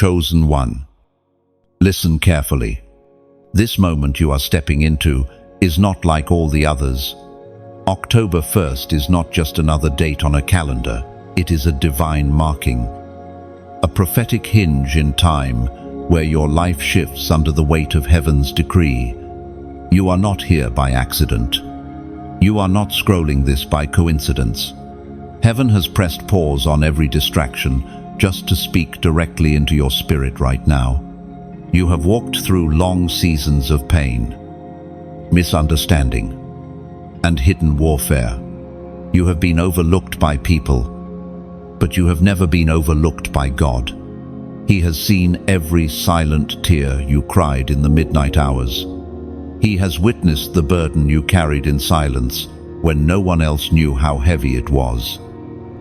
chosen one. Listen carefully. This moment you are stepping into is not like all the others. October 1st is not just another date on a calendar. It is a divine marking, a prophetic hinge in time where your life shifts under the weight of heaven's decree. You are not here by accident. You are not scrolling this by coincidence. Heaven has pressed pause on every distraction just to speak directly into your spirit right now. You have walked through long seasons of pain, misunderstanding, and hidden warfare. You have been overlooked by people, but you have never been overlooked by God. He has seen every silent tear you cried in the midnight hours. He has witnessed the burden you carried in silence when no one else knew how heavy it was.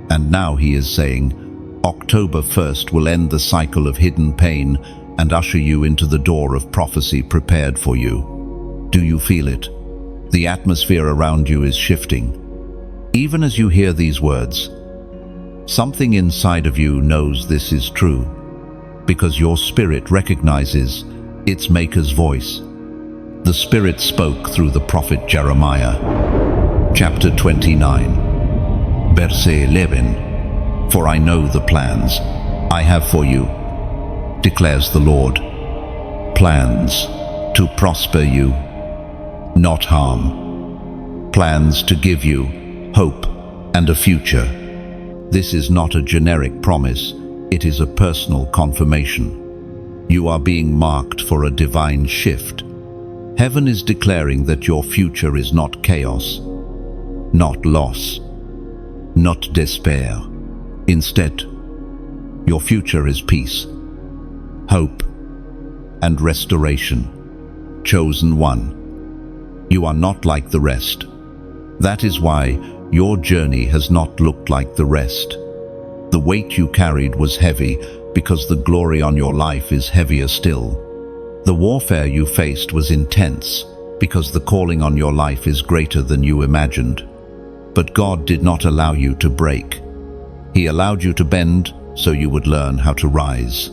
And now he is saying, October 1st will end the cycle of hidden pain and usher you into the door of prophecy prepared for you. Do you feel it? The atmosphere around you is shifting. Even as you hear these words, something inside of you knows this is true, because your spirit recognizes its maker's voice. The Spirit spoke through the prophet Jeremiah. Chapter 29, verse 11. For I know the plans I have for you, declares the Lord. Plans to prosper you, not harm. Plans to give you hope and a future. This is not a generic promise, it is a personal confirmation. You are being marked for a divine shift. Heaven is declaring that your future is not chaos, not loss, not despair. Instead, your future is peace, hope, and restoration. Chosen one, you are not like the rest. That is why your journey has not looked like the rest. The weight you carried was heavy because the glory on your life is heavier still. The warfare you faced was intense because the calling on your life is greater than you imagined. But God did not allow you to break. He allowed you to bend so you would learn how to rise.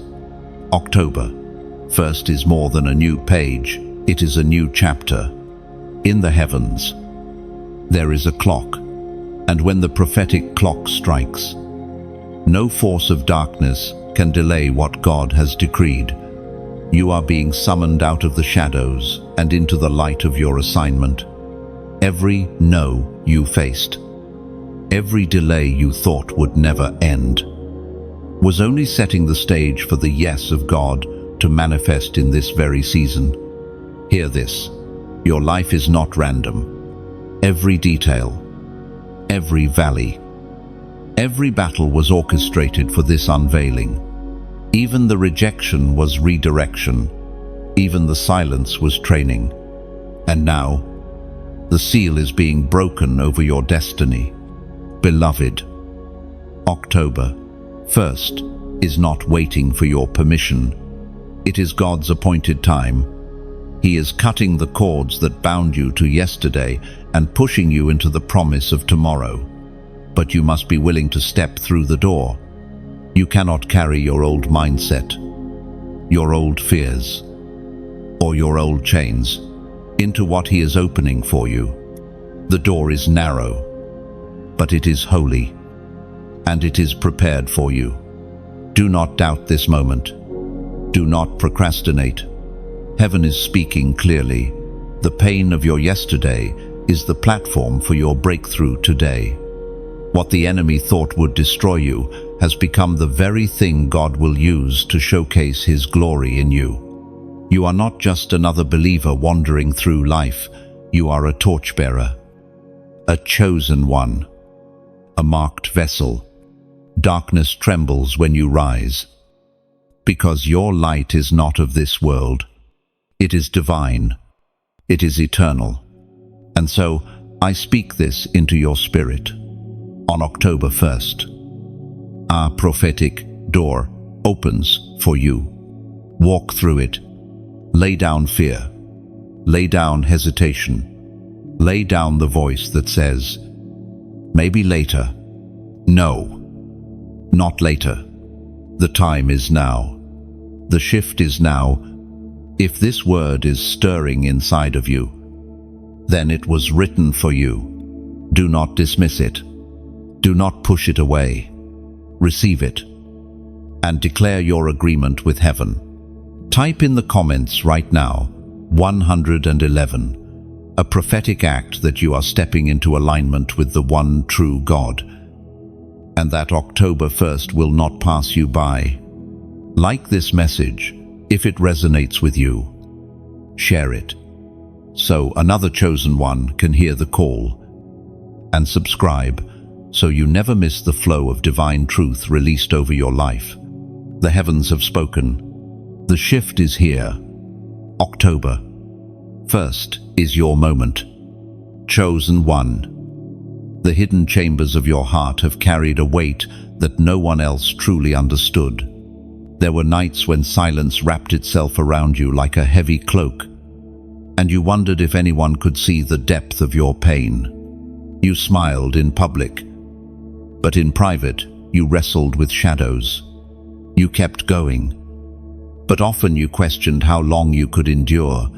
October 1st is more than a new page, it is a new chapter. In the heavens, there is a clock, and when the prophetic clock strikes, no force of darkness can delay what God has decreed. You are being summoned out of the shadows and into the light of your assignment. Every no you faced, every delay you thought would never end, was only setting the stage for the yes of God to manifest in this very season. Hear this, your life is not random. Every detail, every valley, every battle was orchestrated for this unveiling. Even the rejection was redirection. Even the silence was training. And now, the seal is being broken over your destiny. Beloved, October 1st is not waiting for your permission. It is God's appointed time. He is cutting the cords that bound you to yesterday and pushing you into the promise of tomorrow. But you must be willing to step through the door. You cannot carry your old mindset, your old fears, or your old chains into what He is opening for you. The door is narrow, but it is holy, and it is prepared for you. Do not doubt this moment. Do not procrastinate. Heaven is speaking clearly. The pain of your yesterday is the platform for your breakthrough today. What the enemy thought would destroy you has become the very thing God will use to showcase His glory in you. You are not just another believer wandering through life. You are a torchbearer, a chosen one, a marked vessel. Darkness trembles when you rise, because your light is not of this world. It is divine. It is eternal. And so I speak this into your spirit. On October 1st, our prophetic door opens for you. Walk through it. Lay down fear. Lay down hesitation. Lay down the voice that says, maybe later. No, not later. The time is now. The shift is now. If this word is stirring inside of you, then it was written for you. Do not dismiss it. Do not push it away. Receive it and declare your agreement with heaven. Type in the comments right now, 111, a prophetic act that you are stepping into alignment with the one true God, and that October 1st will not pass you by. Like this message if it resonates with you. Share it so another chosen one can hear the call, and subscribe so you never miss the flow of divine truth released over your life. The heavens have spoken. The shift is here. October 1st is your moment. Chosen one. The hidden chambers of your heart have carried a weight that no one else truly understood. There were nights when silence wrapped itself around you like a heavy cloak, and you wondered if anyone could see the depth of your pain. You smiled in public, but in private you wrestled with shadows. You kept going, but often you questioned how long you could endure.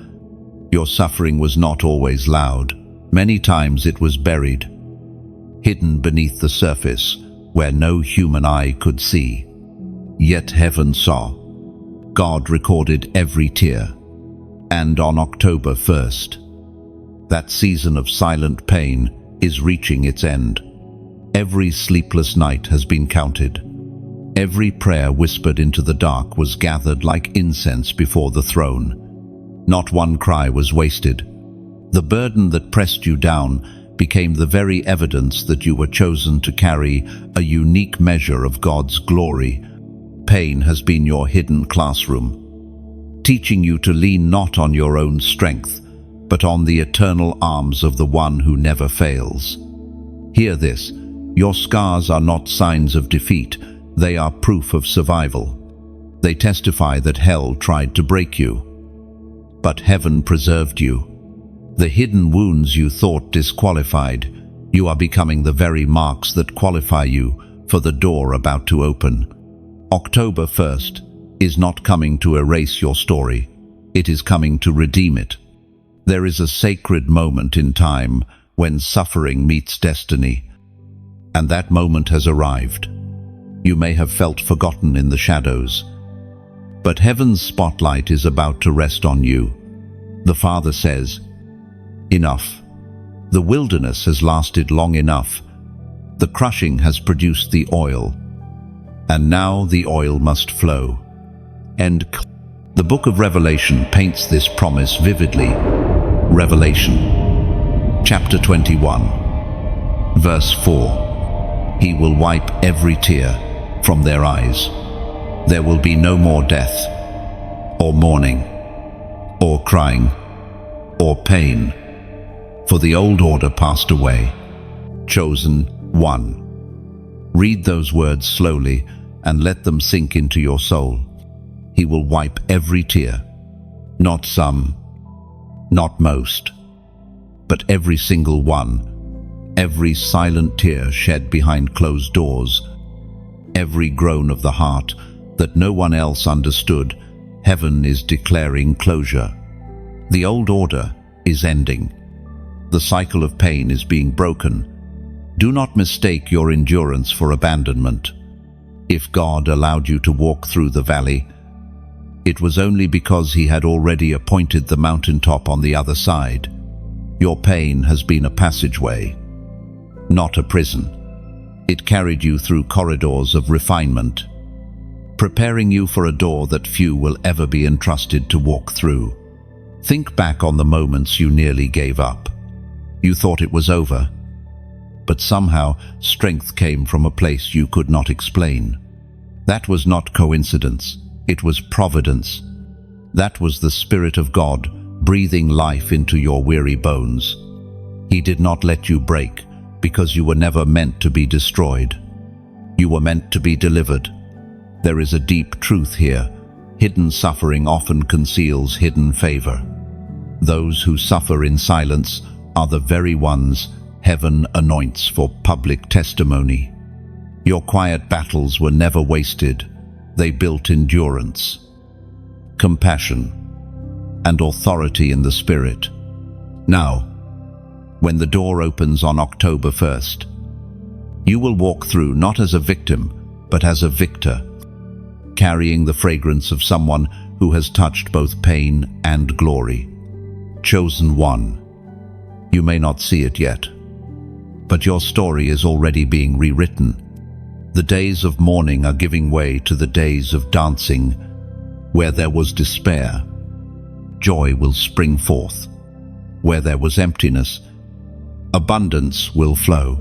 Your suffering was not always loud. Many times it was buried, hidden beneath the surface where no human eye could see. Yet heaven saw. God recorded every tear. And on October 1st, that season of silent pain is reaching its end. Every sleepless night has been counted. Every prayer whispered into the dark was gathered like incense before the throne. Not one cry was wasted. The burden that pressed you down became the very evidence that you were chosen to carry a unique measure of God's glory. Pain has been your hidden classroom, teaching you to lean not on your own strength, but on the eternal arms of the one who never fails. Hear this: your scars are not signs of defeat, they are proof of survival. They testify that hell tried to break you, but heaven preserved you. The hidden wounds you thought disqualified, you are becoming the very marks that qualify you for the door about to open. October 1st is not coming to erase your story, it is coming to redeem it. There is a sacred moment in time when suffering meets destiny, and that moment has arrived. You may have felt forgotten in the shadows, but heaven's spotlight is about to rest on you. The Father says, "Enough. The wilderness has lasted long enough. The crushing has produced the oil, and now the oil must flow." And the book of Revelation paints this promise vividly. Revelation, chapter 21, verse 4. He will wipe every tear from their eyes. There will be no more death, or mourning, or crying, or pain, for the old order passed away. Chosen one. Read those words slowly and let them sink into your soul. He will wipe every tear, not some, not most, but every single one. Every silent tear shed behind closed doors, every groan of the heart that no one else understood, heaven is declaring closure. The old order is ending. The cycle of pain is being broken. Do not mistake your endurance for abandonment. If God allowed you to walk through the valley, it was only because He had already appointed the mountaintop on the other side. Your pain has been a passageway, not a prison. It carried you through corridors of refinement, preparing you for a door that few will ever be entrusted to walk through. Think back on the moments you nearly gave up. You thought it was over, but somehow strength came from a place you could not explain. That was not coincidence, it was providence. That was the Spirit of God breathing life into your weary bones. He did not let you break, because you were never meant to be destroyed. You were meant to be delivered. There is a deep truth here. Hidden suffering often conceals hidden favor. Those who suffer in silence are the very ones heaven anoints for public testimony. Your quiet battles were never wasted. They built endurance. compassion, and authority in the Spirit. Now, when the door opens on October 1st, you will walk through not as a victim, but as a victor, carrying the fragrance of someone who has touched both pain and glory. Chosen one. You may not see it yet, but your story is already being rewritten. The days of mourning are giving way to the days of dancing. Where there was despair, joy will spring forth. Where there was emptiness, abundance will flow.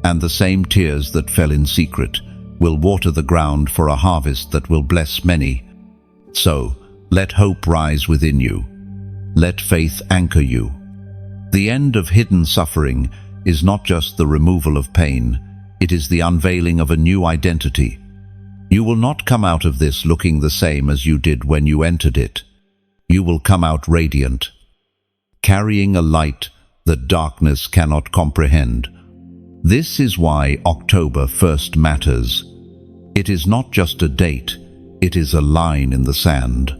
And the same tears that fell in secret will water the ground for a harvest that will bless many. So, let hope rise within you. Let faith anchor you. The end of hidden suffering is not just the removal of pain, it is the unveiling of a new identity. You will not come out of this looking the same as you did when you entered it. You will come out radiant, carrying a light that darkness cannot comprehend. This is why October 1st matters. It is not just a date, it is a line in the sand.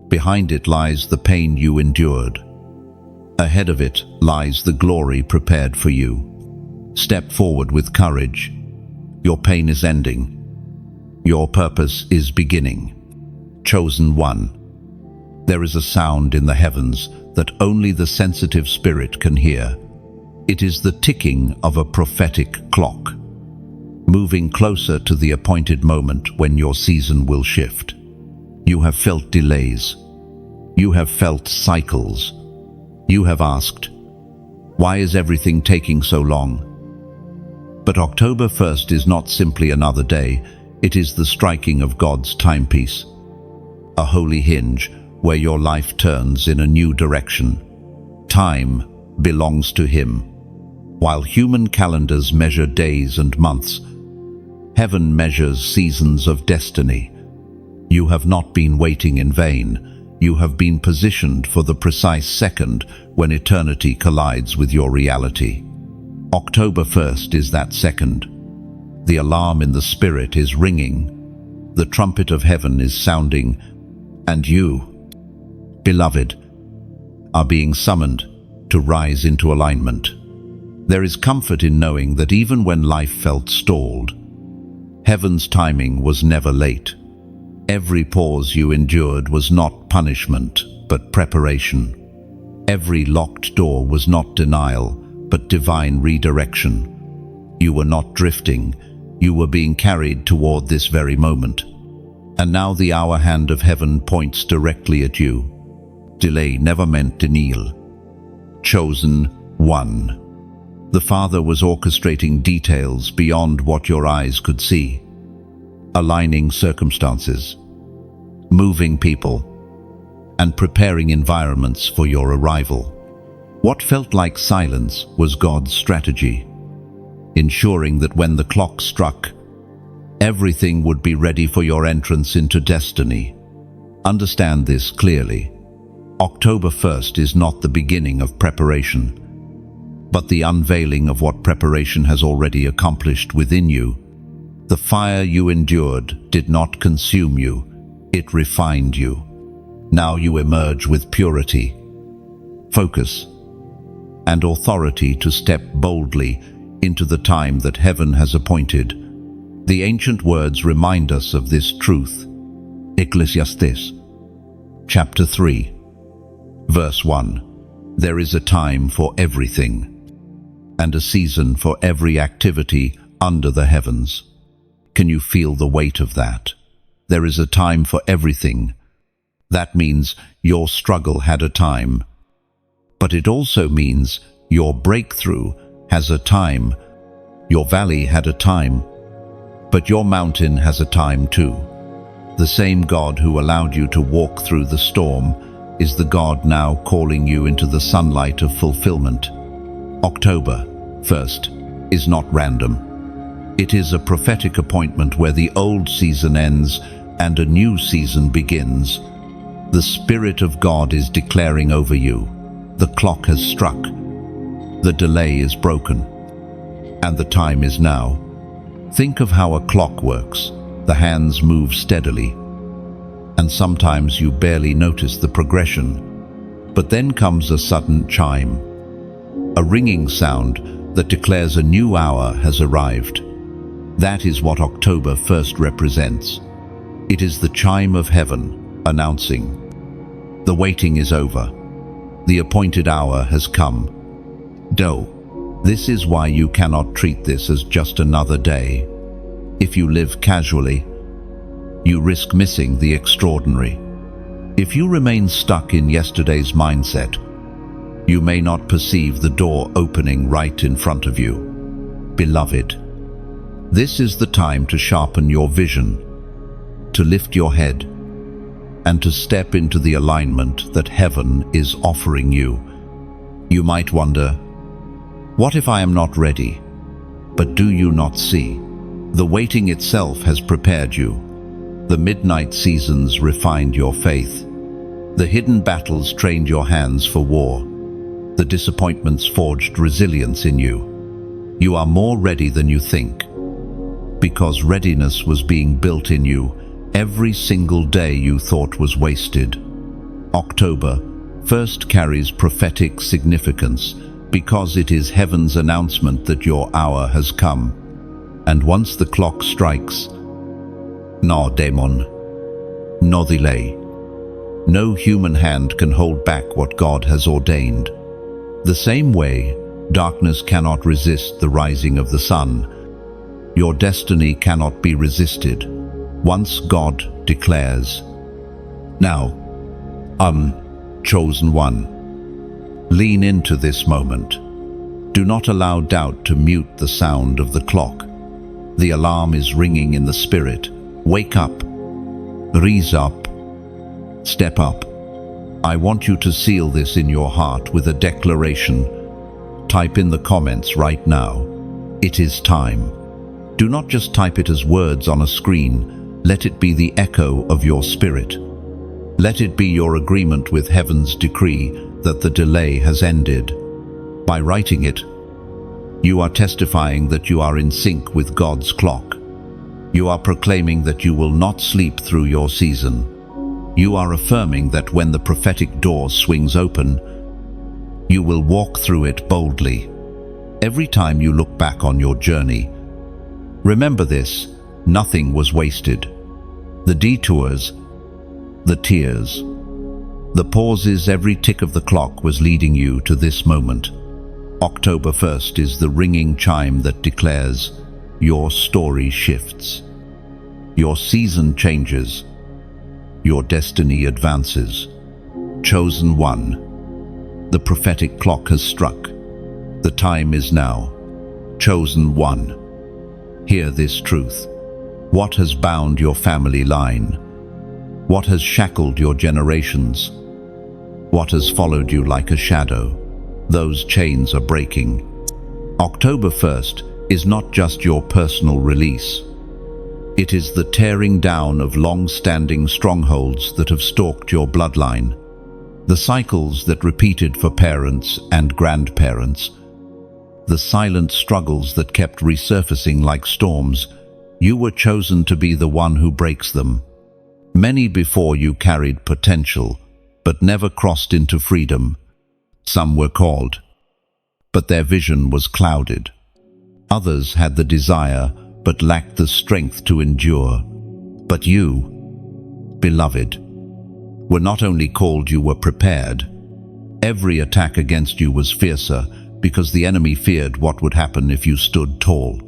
Behind it lies the pain you endured. Ahead of it lies the glory prepared for you. Step forward with courage. Your pain is ending. Your purpose is beginning. Chosen one. There is a sound in the heavens that only the sensitive spirit can hear. It is the ticking of a prophetic clock, moving closer to the appointed moment when your season will shift. You have felt delays. You have felt cycles. You have asked, why is everything taking so long? But October 1st is not simply another day, it is the striking of God's timepiece, a holy hinge where your life turns in a new direction. Time belongs to Him. While human calendars measure days and months, heaven measures seasons of destiny. You have not been waiting in vain. You have been positioned for the precise second when eternity collides with your reality. October 1st is that second. The alarm in the Spirit is ringing. The trumpet of heaven is sounding. And you, beloved, are being summoned to rise into alignment. There is comfort in knowing that even when life felt stalled, heaven's timing was never late. Every pause you endured was not punishment, but preparation. Every locked door was not denial, but divine redirection. You were not drifting, you were being carried toward this very moment. And now the hour hand of heaven points directly at you. Delay never meant denial. Chosen one. The Father was orchestrating details beyond what your eyes could see, aligning circumstances, moving people, and preparing environments for your arrival. What felt like silence was God's strategy, ensuring that when the clock struck, everything would be ready for your entrance into destiny. Understand this clearly. October 1st is not the beginning of preparation, but the unveiling of what preparation has already accomplished within you. The fire you endured did not consume you, it refined you. Now you emerge with purity, focus, and authority to step boldly into the time that heaven has appointed. The ancient words remind us of this truth. Ecclesiastes, chapter 3, verse 1. There is a time for everything, and a season for every activity under the heavens. Can you feel the weight of that? There is a time for everything. That means your struggle had a time. But it also means your breakthrough has a time. Your valley had a time. But your mountain has a time too. The same God who allowed you to walk through the storm is the God now calling you into the sunlight of fulfillment. October 1st is not random. It is a prophetic appointment where the old season ends and a new season begins. The Spirit of God is declaring over you. The clock has struck. The delay is broken. And the time is now. Think of how a clock works. The hands move steadily. and sometimes you barely notice the progression. But then comes a sudden chime, a ringing sound that declares a new hour has arrived. That is what October 1st represents. It is the chime of heaven, announcing, the waiting is over. The appointed hour has come. This is why you cannot treat this as just another day. If you live casually, you risk missing the extraordinary. If you remain stuck in yesterday's mindset, you may not perceive the door opening right in front of you. Beloved, this is the time to sharpen your vision, to lift your head, and to step into the alignment that heaven is offering you. You might wonder, what if I am not ready? But do you not see? The waiting itself has prepared you. The midnight seasons refined your faith. The hidden battles trained your hands for war. The disappointments forged resilience in you. You are more ready than you think. Because readiness was being built in you every single day you thought was wasted. October 1st carries prophetic significance because it is heaven's announcement that your hour has come. And once the clock strikes, no demon, no delay. No human hand can hold back what God has ordained. The same way, darkness cannot resist the rising of the sun. Your destiny cannot be resisted once God declares. Now, chosen one, lean into this moment. Do not allow doubt to mute the sound of the clock. The alarm is ringing in the spirit. Wake up. Rise up. Step up. I want you to seal this in your heart with a declaration. Type in the comments right now. It is time. Do not just type it as words on a screen. Let it be the echo of your spirit. Let it be your agreement with heaven's decree that the delay has ended. By writing it, you are testifying that you are in sync with God's clock. You are proclaiming that you will not sleep through your season. You are affirming that when the prophetic door swings open, you will walk through it boldly. Every time you look back on your journey, remember this: nothing was wasted. The detours, the tears, the pauses, every tick of the clock was leading you to this moment. October 1st is the ringing chime that declares your story shifts. Your season changes. Your destiny advances. Chosen one. The prophetic clock has struck. The time is now. Chosen one. Hear this truth. What has bound your family line? What has shackled your generations? What has followed you like a shadow? Those chains are breaking. October 1st is not just your personal release. It is the tearing down of long-standing strongholds that have stalked your bloodline. The cycles that repeated for parents and grandparents. The silent struggles that kept resurfacing like storms. You were chosen to be the one who breaks them. Many before you carried potential, but never crossed into freedom. Some were called, but their vision was clouded. Others had the desire, but lacked the strength to endure. But you, beloved, were not only called, you were prepared. Every attack against you was fiercer, because the enemy feared what would happen if you stood tall.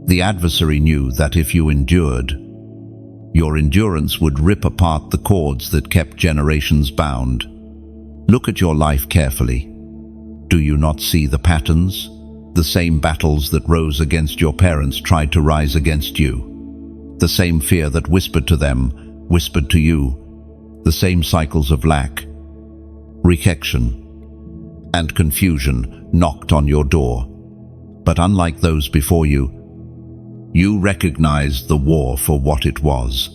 The adversary knew that if you endured, your endurance would rip apart the cords that kept generations bound. Look at your life carefully. Do you not see the patterns? The same battles that rose against your parents tried to rise against you. The same fear that whispered to them, whispered to you. The same cycles of lack, rejection, and confusion knocked on your door. But unlike those before you, you recognized the war for what it was.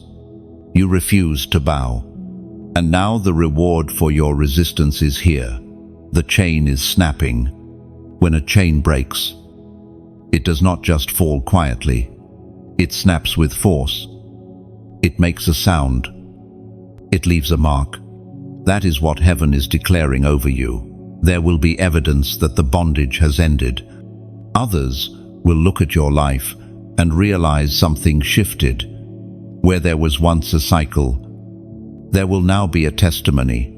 You refused to bow. And now the reward for your resistance is here. The chain is snapping. When a chain breaks, it does not just fall quietly. It snaps with force. It makes a sound. It leaves a mark. That is what heaven is declaring over you. There will be evidence that the bondage has ended. Others will look at your life and realize something shifted. Where there was once a cycle, there will now be a testimony.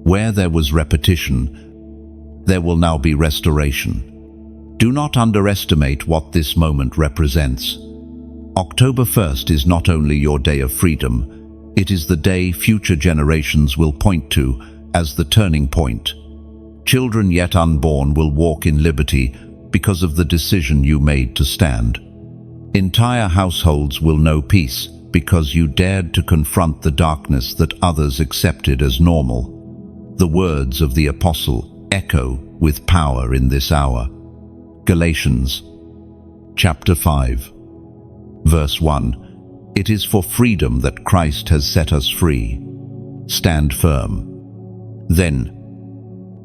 Where there was repetition, there will now be restoration. Do not underestimate what this moment represents. October 1st is not only your day of freedom, it is the day future generations will point to as the turning point. Children yet unborn will walk in liberty because of the decision you made to stand. Entire households will know peace because you dared to confront the darkness that others accepted as normal. The words of the apostle echo with power in this hour. Galatians chapter 5, verse 1. It is for freedom that Christ has set us free. Stand firm. Then,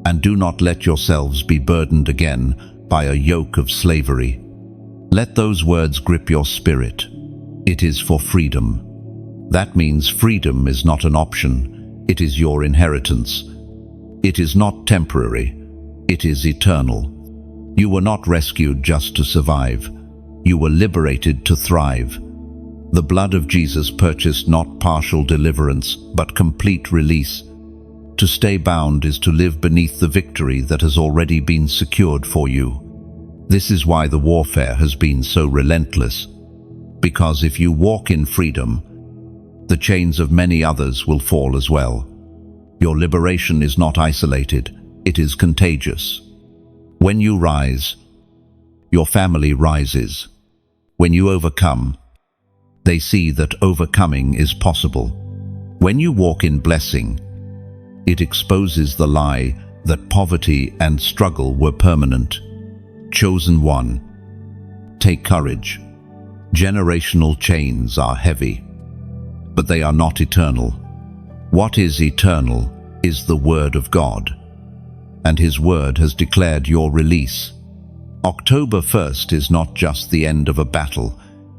and do not let yourselves be burdened again by a yoke of slavery. Let those words grip your spirit. It is for freedom. That means freedom is not an option, it is your inheritance. It is not temporary, it is eternal. You were not rescued just to survive. You were liberated to thrive. The blood of Jesus purchased not partial deliverance, but complete release. To stay bound is to live beneath the victory that has already been secured for you. This is why the warfare has been so relentless. Because if you walk in freedom, the chains of many others will fall as well. Your liberation is not isolated, it is contagious. When you rise, your family rises. When you overcome, they see that overcoming is possible. When you walk in blessing, it exposes the lie that poverty and struggle were permanent. Chosen one, take courage. Generational chains are heavy, but they are not eternal. What is eternal is the Word of God, and His Word has declared your release. October 1st is not just the end of a battle,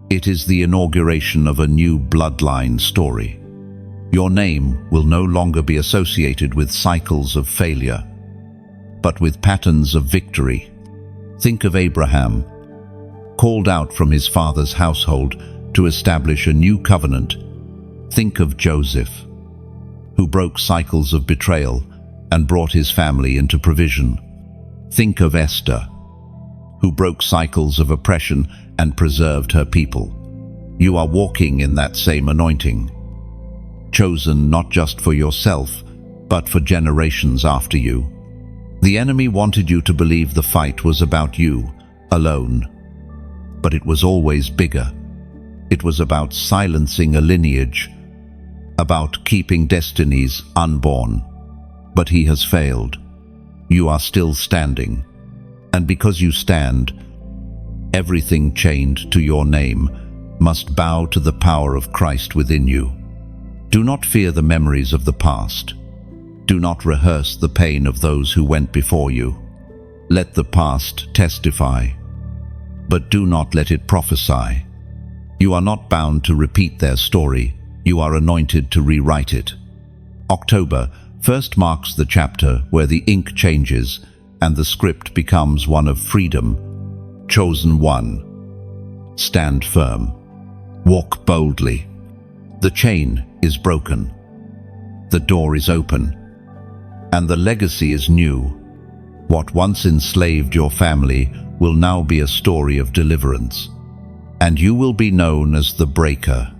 it is the inauguration of a new bloodline story. Your name will no longer be associated with cycles of failure, but with patterns of victory. Think of Abraham, called out from his father's household to establish a new covenant. Think of Joseph, who broke cycles of betrayal and brought his family into provision. Think of Esther, who broke cycles of oppression and preserved her people. You are walking in that same anointing, chosen not just for yourself, but for generations after you. The enemy wanted you to believe the fight was about you, alone. But it was always bigger. It was about silencing a lineage, about keeping destinies unborn. But he has failed. You are still standing. And because you stand, everything chained to your name must bow to the power of Christ within you. Do not fear the memories of the past. Do not rehearse the pain of those who went before you. Let the past testify, but do not let it prophesy. You are not bound to repeat their story. You are anointed to rewrite it. October 1st marks the chapter where the ink changes and the script becomes one of freedom. Chosen one. Stand firm. Walk boldly. The chain is broken. The door is open. And the legacy is new. What once enslaved your family will now be a story of deliverance. And you will be known as the breaker,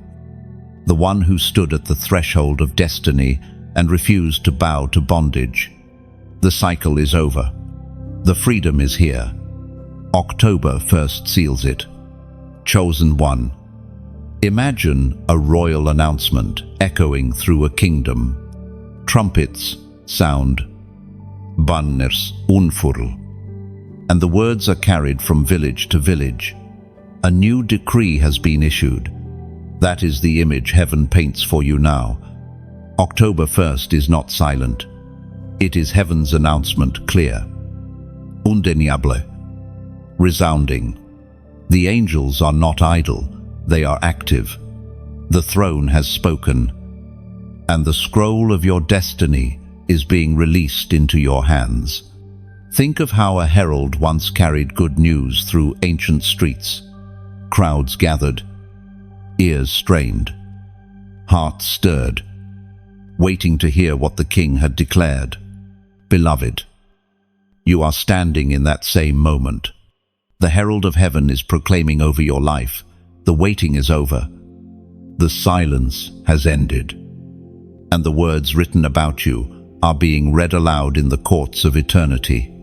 the one who stood at the threshold of destiny and refused to bow to bondage. The cycle is over. The freedom is here. October 1st seals it. Chosen one. Imagine a royal announcement echoing through a kingdom. Trumpets sound, banners unfurl, and the words are carried from village to village. A new decree has been issued. That is the image heaven paints for you now. October 1st is not silent. It is heaven's announcement clear. Undeniable. Resounding. The angels are not idle, they are active. The throne has spoken. and the scroll of your destiny is being released into your hands. Think of how a herald once carried good news through ancient streets. Crowds gathered, ears strained, hearts stirred, waiting to hear what the king had declared. Beloved, you are standing in that same moment. The herald of heaven is proclaiming over your life. The waiting is over. The silence has ended. And the words written about you are being read aloud in the courts of eternity.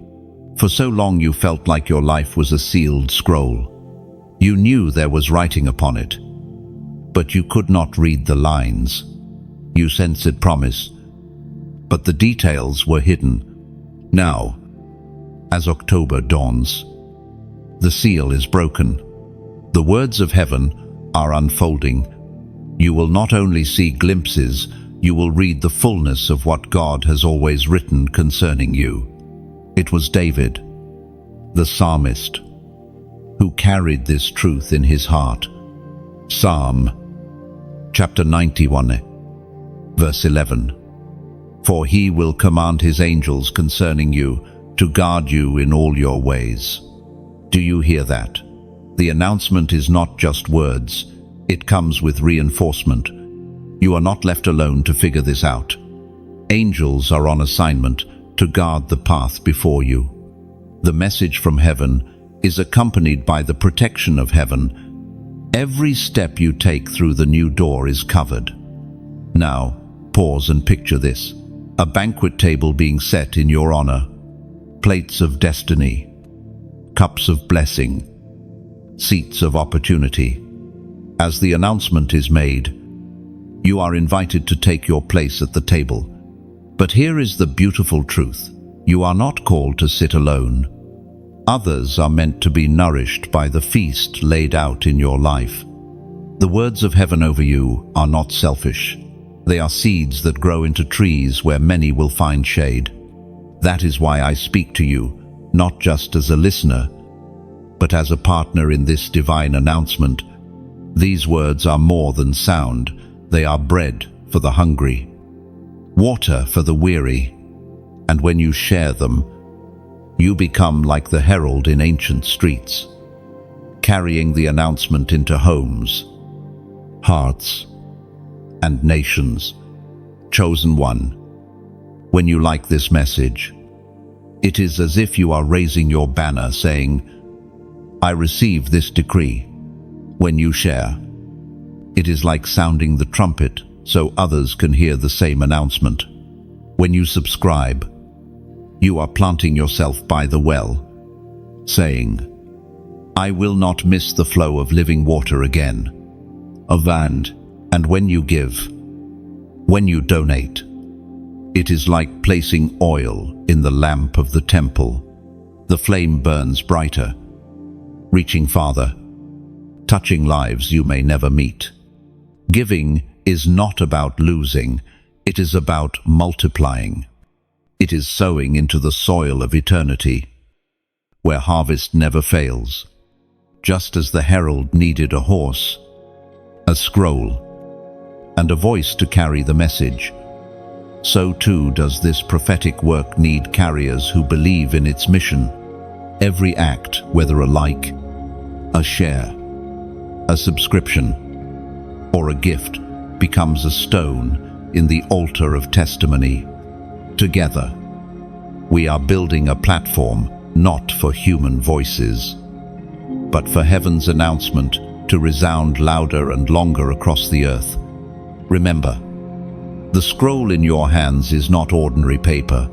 For so long you felt like your life was a sealed scroll. You knew there was writing upon it, but you could not read the lines. You sensed promise, but the details were hidden. Now, as October dawns, the seal is broken. The words of heaven are unfolding. You will not only see glimpses, you will read the fullness of what God has always written concerning you. It was David, the psalmist, who carried this truth in his heart. Psalm chapter 91, verse 11. For he will command his angels concerning you to guard you in all your ways. Do you hear that? The announcement is not just words, it comes with reinforcement. You are not left alone to figure this out. Angels are on assignment to guard the path before you. The message from heaven is accompanied by the protection of heaven. Every step you take through the new door is covered. Now, pause and picture this. A banquet table being set in your honor. Plates of destiny, cups of blessing, seats of opportunity. As the announcement is made, you are invited to take your place at the table. But here is the beautiful truth. You are not called to sit alone. Others are meant to be nourished by the feast laid out in your life. The words of heaven over you are not selfish. They are seeds that grow into trees where many will find shade. That is why I speak to you, not just as a listener, but as a partner in this divine announcement. These words are more than sound. They are bread for the hungry, water for the weary, and when you share them, you become like the herald in ancient streets, carrying the announcement into homes, hearts, and nations. Chosen one, when you like this message, it is as if you are raising your banner saying, I receive this decree. When you share, it is like sounding the trumpet so others can hear the same announcement. When you subscribe, you are planting yourself by the well, saying, I will not miss the flow of living water again. And when you give, when you donate, it is like placing oil in the lamp of the temple. The flame burns brighter, reaching farther, touching lives you may never meet. Giving is not about losing, it is about multiplying. It is sowing into the soil of eternity, where harvest never fails. Just as the herald needed a horse, a scroll, and a voice to carry the message, so too does this prophetic work need carriers who believe in its mission. Every act, whether a like, a share, a subscription, or a gift, becomes a stone in the altar of testimony. Together, we are building a platform not for human voices, but for heaven's announcement to resound louder and longer across the earth. Remember, the scroll in your hands is not ordinary paper.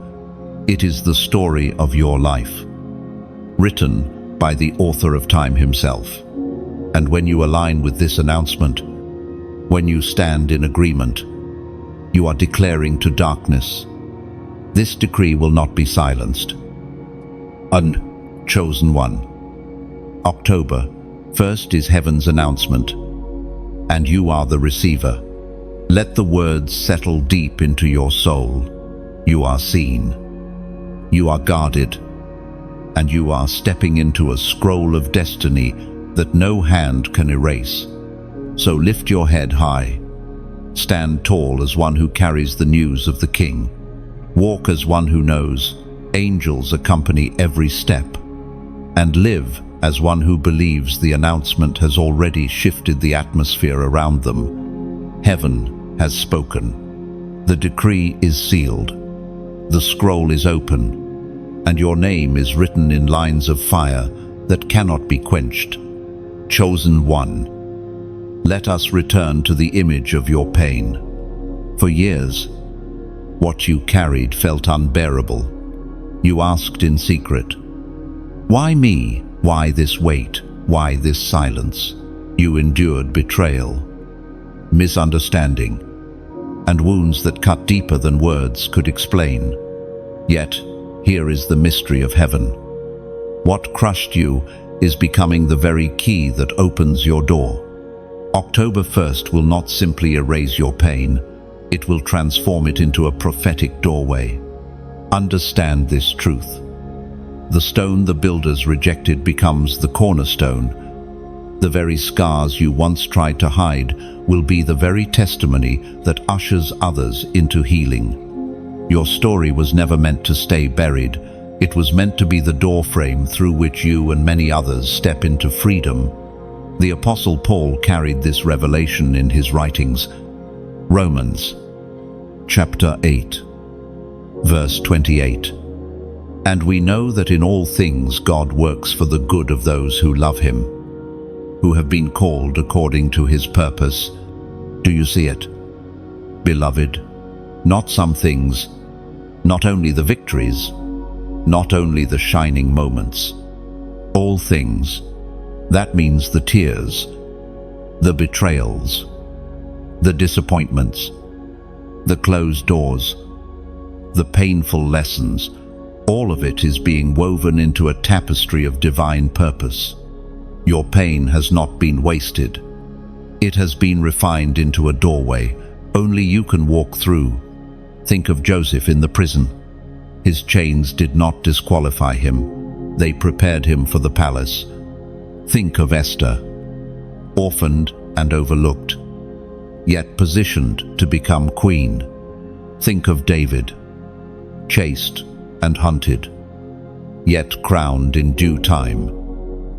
It is the story of your life, written by the author of time himself. And when you align with this announcement, when you stand in agreement, you are declaring to darkness, this decree will not be silenced. Chosen one. October 1st is heaven's announcement, and you are the receiver. Let the words settle deep into your soul. You are seen, you are guarded, and you are stepping into a scroll of destiny that no hand can erase. So lift your head high, Stand tall as one who carries the news of the King. Walk as one who knows angels accompany every step. And live as one who believes the announcement has already shifted the atmosphere around them. Heaven has spoken. The decree is sealed. The scroll is open, and your name is written in lines of fire that cannot be quenched. Chosen one, let us return to the image of your pain. For years, what you carried felt unbearable. You asked in secret, "Why me? Why this weight? Why this silence?" You endured betrayal, misunderstanding, and wounds that cut deeper than words could explain. Yet, here is the mystery of heaven. What crushed you is becoming the very key that opens your door. October 1st will not simply erase your pain, it will transform it into a prophetic doorway. Understand this truth. The stone the builders rejected becomes the cornerstone. The very scars you once tried to hide will be the very testimony that ushers others into healing. Your story was never meant to stay buried. It was meant to be the doorframe through which you and many others step into freedom. The Apostle Paul carried this revelation in his writings. Romans, chapter 8, verse 28. And we know that in all things God works for the good of those who love him, who have been called according to his purpose. Do you see it? Beloved, not some things, not only the victories, not only the shining moments. All things. That means the tears, the betrayals, the disappointments, the closed doors, the painful lessons. All of it is being woven into a tapestry of divine purpose. Your pain has not been wasted. It has been refined into a doorway only you can walk through. Think of Joseph in the prison. His chains did not disqualify him. They prepared him for the palace. Think of Esther, orphaned and overlooked, yet positioned to become queen. Think of David, chased and hunted, yet crowned in due time.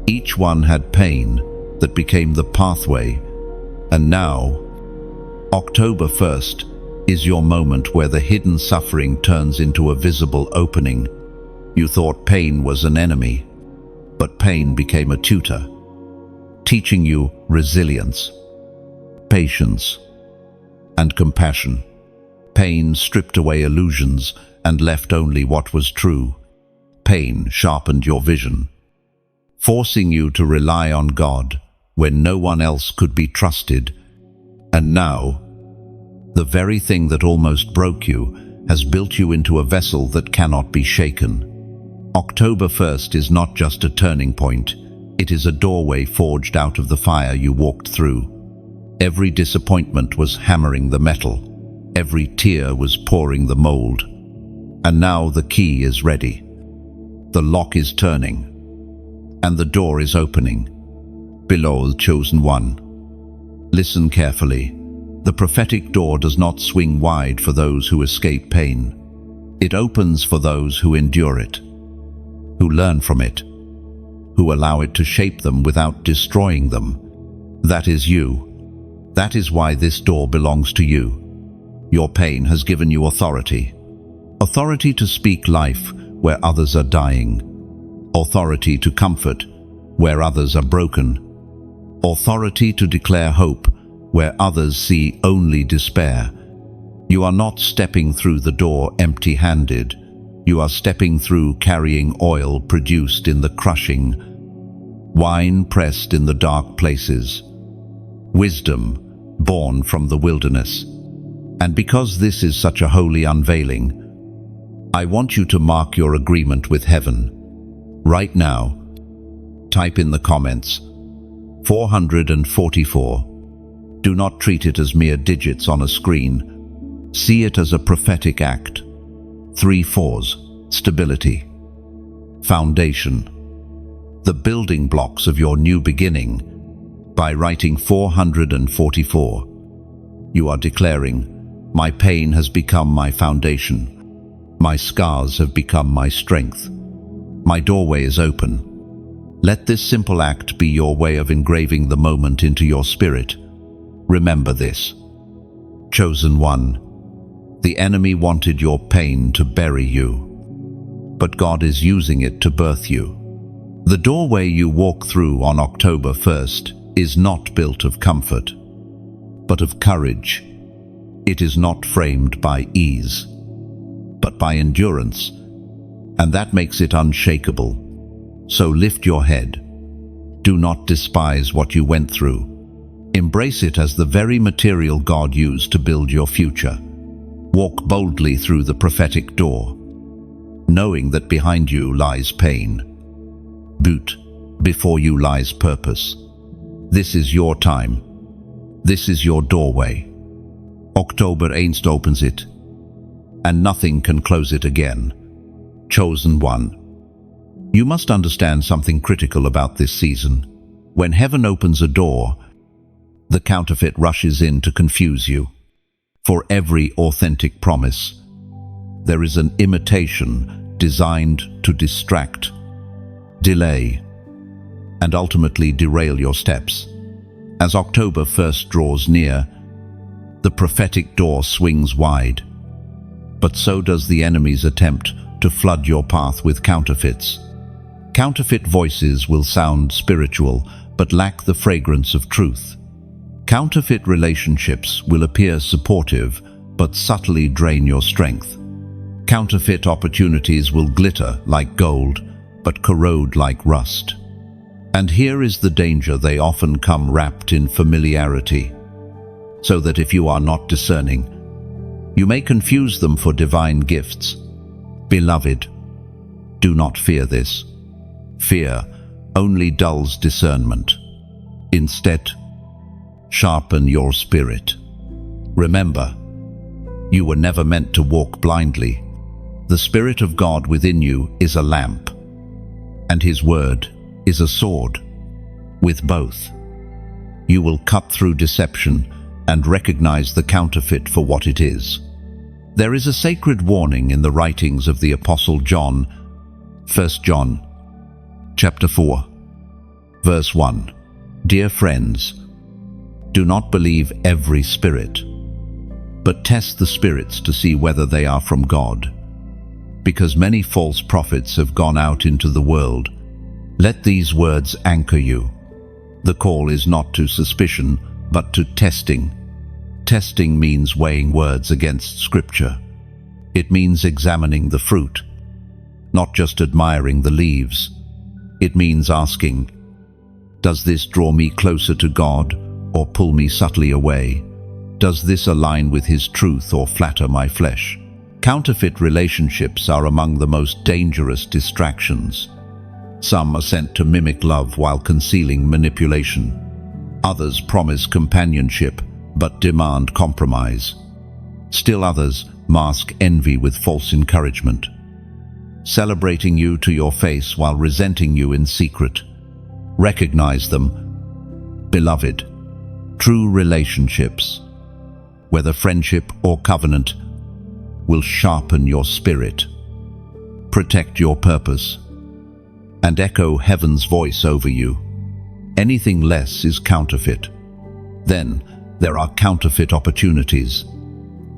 Each one had pain that became the pathway, and now, October 1st is your moment where the hidden suffering turns into a visible opening. You thought pain was an enemy, but pain became a tutor, teaching you resilience, patience, and compassion. Pain stripped away illusions and left only what was true. Pain sharpened your vision, forcing you to rely on God when no one else could be trusted. And now, the very thing that almost broke you has built you into a vessel that cannot be shaken. October 1st is not just a turning point, it is a doorway forged out of the fire you walked through. Every disappointment was hammering the metal, every tear was pouring the mold. And now the key is ready. The lock is turning, and the door is opening. Beloved chosen one, listen carefully. The prophetic door does not swing wide for those who escape pain. It opens for those who endure it, who learn from it, who allow it to shape them without destroying them. That is you. That is why this door belongs to you. Your pain has given you authority. Authority to speak life where others are dying. Authority to comfort where others are broken. Authority to declare hope where others see only despair. You are not stepping through the door empty-handed. You are stepping through carrying oil produced in the crushing, wine pressed in the dark places, wisdom born from the wilderness. And because this is such a holy unveiling, I want you to mark your agreement with heaven. Right now, type in the comments, 444. Do not treat it as mere digits on a screen. See it as a prophetic act. 3 4s, stability. Foundation. The building blocks of your new beginning. By writing 444. You are declaring, "My pain has become my foundation. My scars have become my strength. My doorway is open." Let this simple act be your way of engraving the moment into your spirit. Remember this. Chosen one, the enemy wanted your pain to bury you, but God is using it to birth you. The doorway you walk through on October 1st is not built of comfort, but of courage. It is not framed by ease, but by endurance, and that makes it unshakable. So lift your head. Do not despise what you went through. Embrace it as the very material God used to build your future. Walk boldly through the prophetic door, knowing that behind you lies pain. But before you lies purpose. This is your time. This is your doorway. October 1st opens it, and nothing can close it again. Chosen one. You must understand something critical about this season. When heaven opens a door, the counterfeit rushes in to confuse you. For every authentic promise, there is an imitation designed to distract, delay, and ultimately derail your steps. As October 1st draws near, the prophetic door swings wide. But so does the enemy's attempt to flood your path with counterfeits. Counterfeit voices will sound spiritual, but lack the fragrance of truth. Counterfeit relationships will appear supportive, but subtly drain your strength. Counterfeit opportunities will glitter like gold, but corrode like rust. And here is the danger: they often come wrapped in familiarity, so that if you are not discerning, you may confuse them for divine gifts. Beloved, do not fear this. Fear only dulls discernment. Instead, sharpen your spirit. Remember, you were never meant to walk blindly. The Spirit of God within you is a lamp, and His Word is a sword. With both, you will cut through deception and recognize the counterfeit for what it is. There is a sacred warning in the writings of the Apostle John, 1 John chapter 4, verse 1. Dear friends, do not believe every spirit, but test the spirits to see whether they are from God, because many false prophets have gone out into the world. Let these words anchor you. The call is not to suspicion, but to testing. Testing means weighing words against Scripture. It means examining the fruit, not just admiring the leaves. It means asking, does this draw me closer to God or pull me subtly away? Does this align with His truth or flatter my flesh? Counterfeit relationships are among the most dangerous distractions. Some are sent to mimic love while concealing manipulation. Others promise companionship but demand compromise. Still others mask envy with false encouragement, celebrating you to your face while resenting you in secret. Recognize them. Beloved, true relationships, whether friendship or covenant, will sharpen your spirit, protect your purpose, and echo heaven's voice over you. Anything less is counterfeit. Then there are counterfeit opportunities.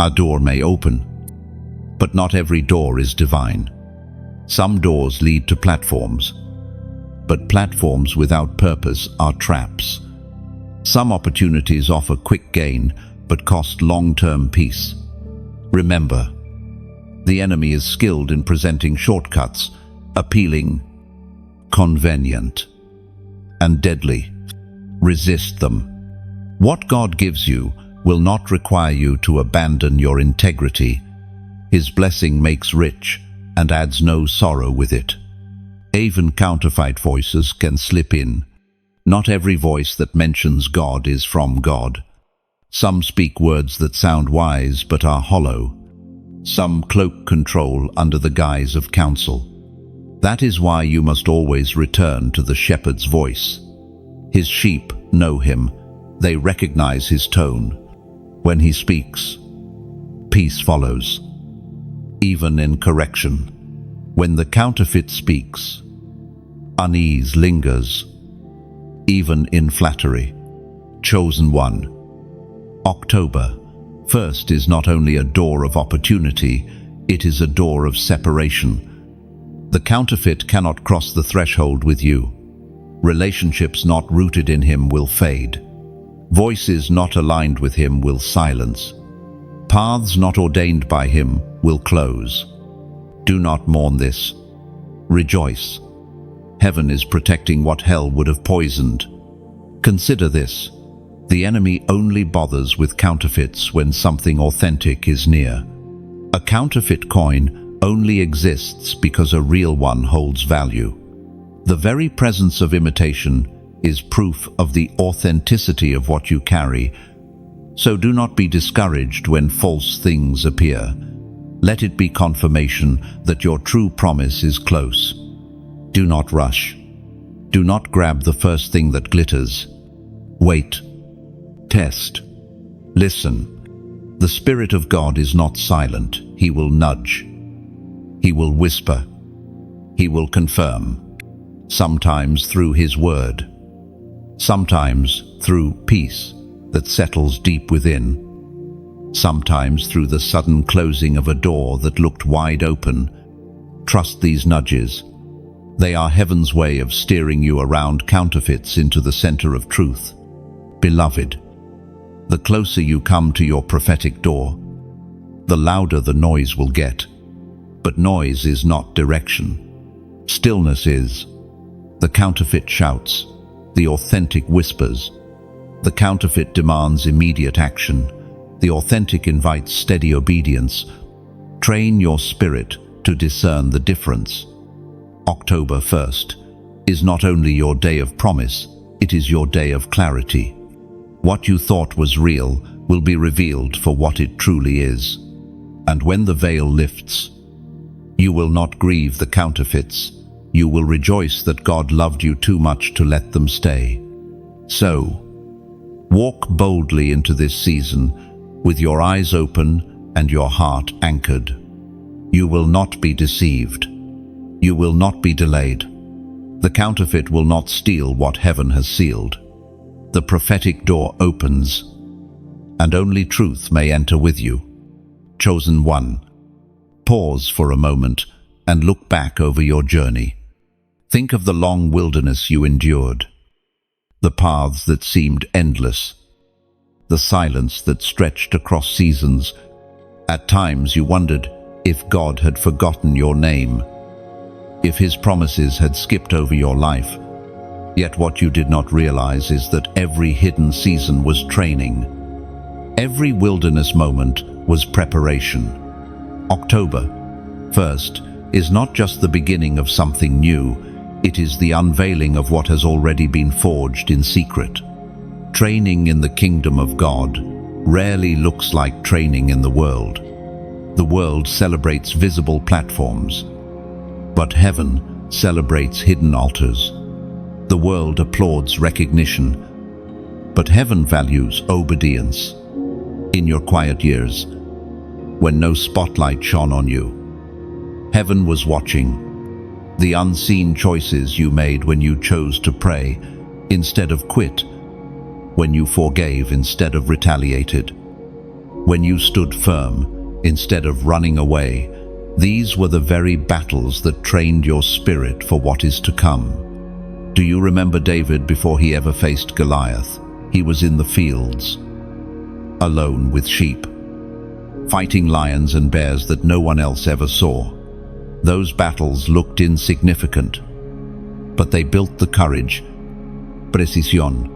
A door may open, but not every door is divine. Some doors lead to platforms, but platforms without purpose are traps. Some opportunities offer quick gain, but cost long-term peace. Remember, the enemy is skilled in presenting shortcuts, appealing, convenient, and deadly. Resist them. What God gives you will not require you to abandon your integrity. His blessing makes rich and adds no sorrow with it. Even counterfeit voices can slip in. Not every voice that mentions God is from God. Some speak words that sound wise but are hollow. Some cloak control under the guise of counsel. That is why you must always return to the shepherd's voice. His sheep know him. They recognize his tone. When he speaks, peace follows, even in correction. When the counterfeit speaks, unease lingers, even in flattery. Chosen one. October 1st is not only a door of opportunity, it is a door of separation. The counterfeit cannot cross the threshold with you. Relationships not rooted in him will fade. Voices not aligned with him will silence. Paths not ordained by him will close. Do not mourn this. Rejoice. Heaven is protecting what hell would have poisoned. Consider this. The enemy only bothers with counterfeits when something authentic is near. A counterfeit coin only exists because a real one holds value. The very presence of imitation is proof of the authenticity of what you carry. So do not be discouraged when false things appear. Let it be confirmation that your true promise is close. Do not rush. Do not grab the first thing that glitters. Wait. Test. Listen. The Spirit of God is not silent. He will nudge. He will whisper. He will confirm. Sometimes through His word. Sometimes through peace that settles deep within. Sometimes through the sudden closing of a door that looked wide open. Trust these nudges. They are heaven's way of steering you around counterfeits into the center of truth. Beloved, the closer you come to your prophetic door, the louder the noise will get. But noise is not direction. Stillness is. The counterfeit shouts. The authentic whispers. The counterfeit demands immediate action. The authentic invites steady obedience. Train your spirit to discern the difference. October 1st is not only your day of promise, it is your day of clarity. What you thought was real will be revealed for what it truly is. And when the veil lifts, you will not grieve the counterfeits. You will rejoice that God loved you too much to let them stay. So, walk boldly into this season with your eyes open and your heart anchored. You will not be deceived. You will not be delayed. The counterfeit will not steal what heaven has sealed. The prophetic door opens, and only truth may enter with you. Chosen one. Pause for a moment and look back over your journey. Think of the long wilderness you endured, the paths that seemed endless, the silence that stretched across seasons. At times you wondered if God had forgotten your name, if His promises had skipped over your life. Yet what you did not realize is that every hidden season was training. Every wilderness moment was preparation. October 1st is not just the beginning of something new, it is the unveiling of what has already been forged in secret. Training in the kingdom of God rarely looks like training in the world. The world celebrates visible platforms, but heaven celebrates hidden altars. The world applauds recognition, but heaven values obedience. In your quiet years, when no spotlight shone on you, heaven was watching. The unseen choices you made when you chose to pray instead of quit, when you forgave instead of retaliated, when you stood firm instead of running away. These were the very battles that trained your spirit for what is to come. Do you remember David before he ever faced Goliath? He was in the fields, alone with sheep, fighting lions and bears that no one else ever saw. Those battles looked insignificant, but they built the courage, precisión,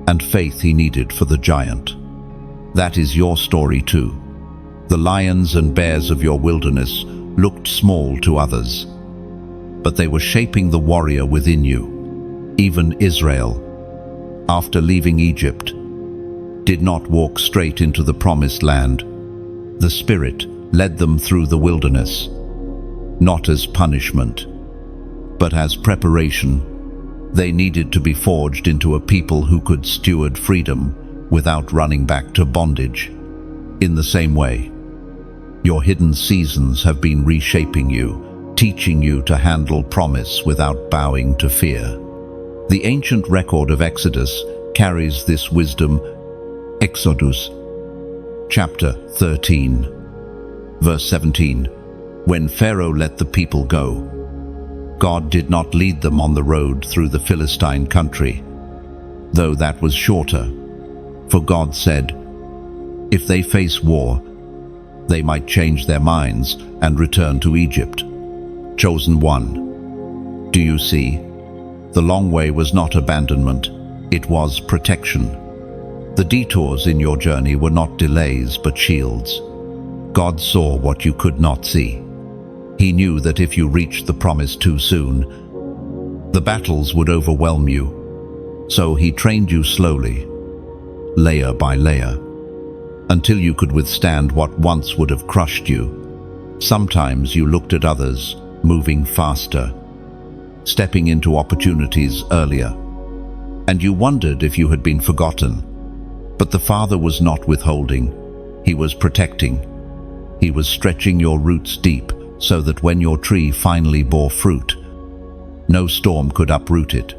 and faith he needed for the giant. That is your story too. The lions and bears of your wilderness looked small to others, but they were shaping the warrior within you. Even Israel, after leaving Egypt, did not walk straight into the promised land. The Spirit led them through the wilderness, not as punishment, but as preparation. They needed to be forged into a people who could steward freedom, without running back to bondage. In the same way, your hidden seasons have been reshaping you, teaching you to handle promise without bowing to fear. The ancient record of Exodus carries this wisdom. Exodus, chapter 13, verse 17. When Pharaoh let the people go, God did not lead them on the road through the Philistine country, though that was shorter. For God said, if they face war, they might change their minds and return to Egypt. Chosen one. Do you see? The long way was not abandonment, it was protection. The detours in your journey were not delays but shields. God saw what you could not see. He knew that if you reached the promise too soon, the battles would overwhelm you. So he trained you slowly, layer by layer, until you could withstand what once would have crushed you. Sometimes you looked at others, moving faster, stepping into opportunities earlier, and you wondered if you had been forgotten. But the Father was not withholding, He was protecting. He was stretching your roots deep so that when your tree finally bore fruit, no storm could uproot it.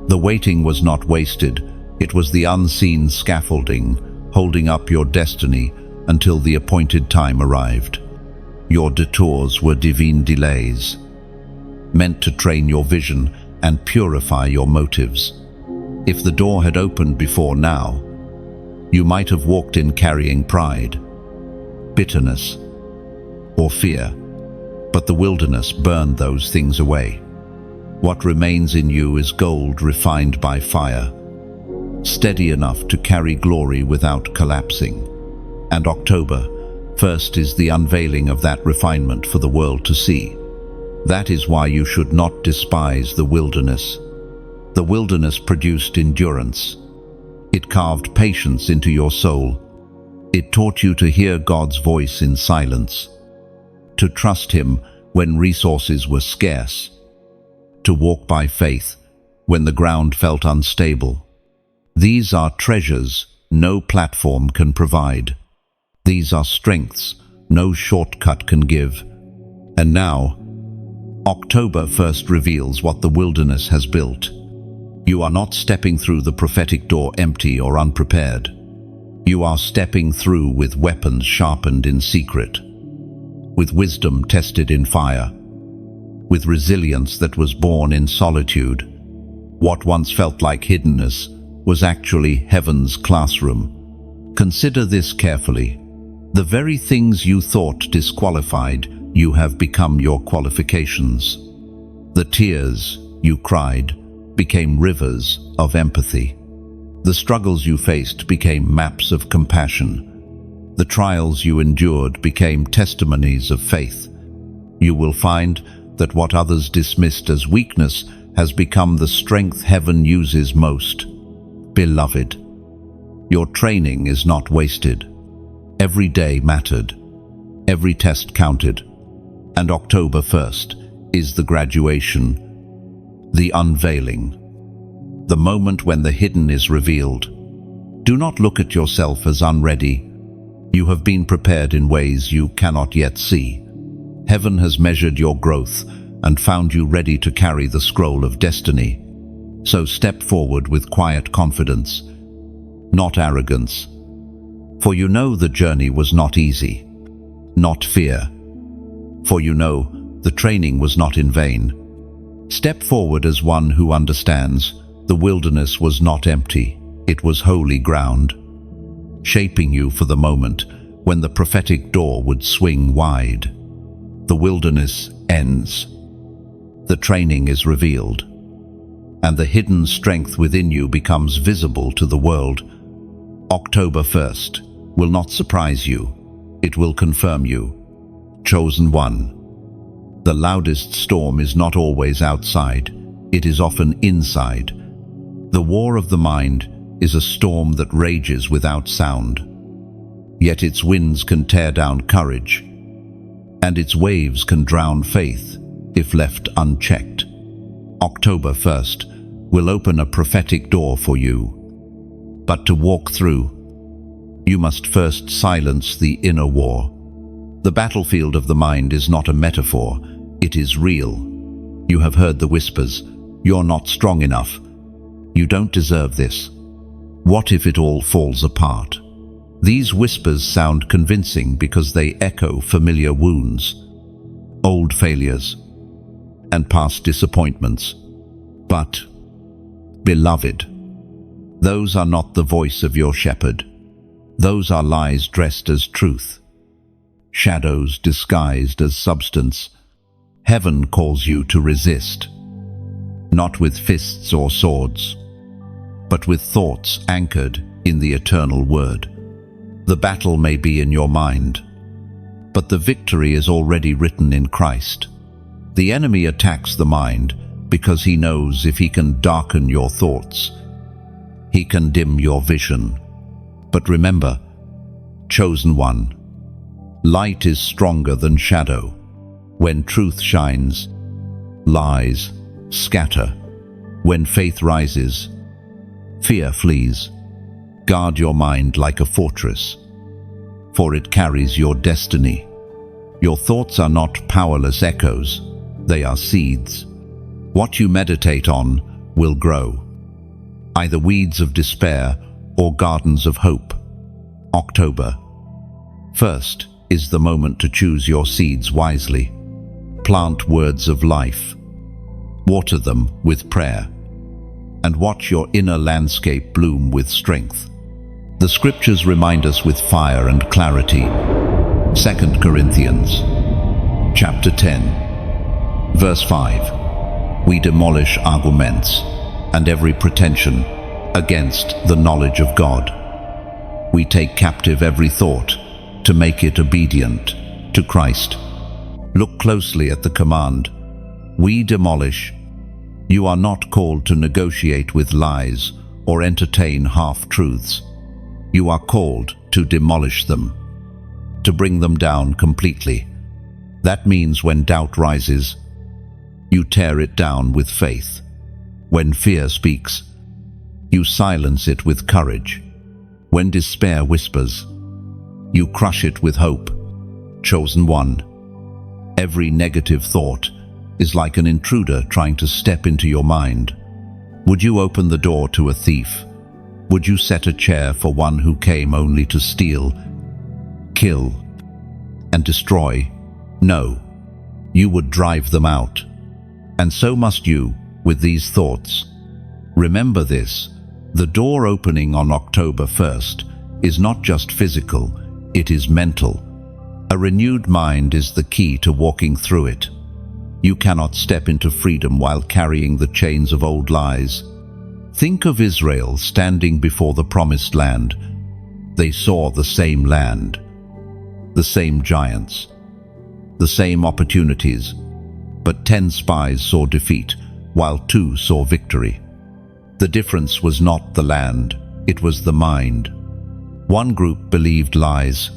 The waiting was not wasted, it was the unseen scaffolding holding up your destiny until the appointed time arrived. Your detours were divine delays, meant to train your vision and purify your motives. If the door had opened before now, you might have walked in carrying pride, bitterness, or fear, but the wilderness burned those things away. What remains in you is gold refined by fire, steady enough to carry glory without collapsing. And October 1st is the unveiling of that refinement for the world to see. That is why you should not despise the wilderness. The wilderness produced endurance. It carved patience into your soul. It taught you to hear God's voice in silence, to trust Him when resources were scarce, to walk by faith when the ground felt unstable. These are treasures no platform can provide. These are strengths no shortcut can give. And now, October 1st reveals what the wilderness has built. You are not stepping through the prophetic door empty or unprepared. You are stepping through with weapons sharpened in secret, with wisdom tested in fire, with resilience that was born in solitude. What once felt like hiddenness was actually heaven's classroom. Consider this carefully. The very things you thought disqualified you have become your qualifications. The tears you cried became rivers of empathy. The struggles you faced became maps of compassion. The trials you endured became testimonies of faith. You will find that what others dismissed as weakness has become the strength heaven uses most. Beloved, your training is not wasted. Every day mattered. Every test counted. And October 1st is the graduation, the unveiling, the moment when the hidden is revealed. Do not look at yourself as unready. You have been prepared in ways you cannot yet see. Heaven has measured your growth and found you ready to carry the scroll of destiny. So step forward with quiet confidence, not arrogance. For you know the journey was not easy, not fear. For you know the training was not in vain. Step forward as one who understands the wilderness was not empty, it was holy ground, shaping you for the moment when the prophetic door would swing wide. The wilderness ends. The training is revealed, and the hidden strength within you becomes visible to the world. October 1st will not surprise you, it will confirm you. Chosen one. The loudest storm is not always outside, it is often inside. The war of the mind is a storm that rages without sound. Yet its winds can tear down courage, and its waves can drown faith if left unchecked. October 1st will open a prophetic door for you. But to walk through, you must first silence the inner war. The battlefield of the mind is not a metaphor, it is real. You have heard the whispers, "You're not strong enough. You don't deserve this. What if it all falls apart?" These whispers sound convincing because they echo familiar wounds, old failures, and past disappointments. But, beloved, those are not the voice of your shepherd. Those are lies dressed as truth, shadows disguised as substance. Heaven calls you to resist, not with fists or swords, but with thoughts anchored in the eternal word. The battle may be in your mind, but the victory is already written in Christ. The enemy attacks the mind because he knows if he can darken your thoughts, he can dim your vision. But remember, chosen one, light is stronger than shadow. When truth shines, lies scatter. When faith rises, fear flees. Guard your mind like a fortress, for it carries your destiny. Your thoughts are not powerless echoes, they are seeds. What you meditate on will grow, either weeds of despair or gardens of hope. October 1st is the moment to choose your seeds wisely. Plant words of life, water them with prayer, and watch your inner landscape bloom with strength. The scriptures remind us with fire and clarity. 2 Corinthians chapter 10, verse 5. We demolish arguments and every pretension against the knowledge of God. We take captive every thought to make it obedient to Christ. Look closely at the command. We demolish. You are not called to negotiate with lies or entertain half-truths. You are called to demolish them, to bring them down completely. That means when doubt rises, you tear it down with faith. When fear speaks, you silence it with courage. When despair whispers, you crush it with hope. Chosen one, every negative thought is like an intruder trying to step into your mind. Would you open the door to a thief? Would you set a chair for one who came only to steal, kill, and destroy? No, you would drive them out. And so must you with these thoughts. Remember this, the door opening on October 1st is not just physical, it is mental. A renewed mind is the key to walking through it. You cannot step into freedom while carrying the chains of old lies. Think of Israel standing before the promised land. They saw the same land, the same giants, the same opportunities, but 10 spies saw defeat, while 2 saw victory. The difference was not the land, it was the mind. One group believed lies,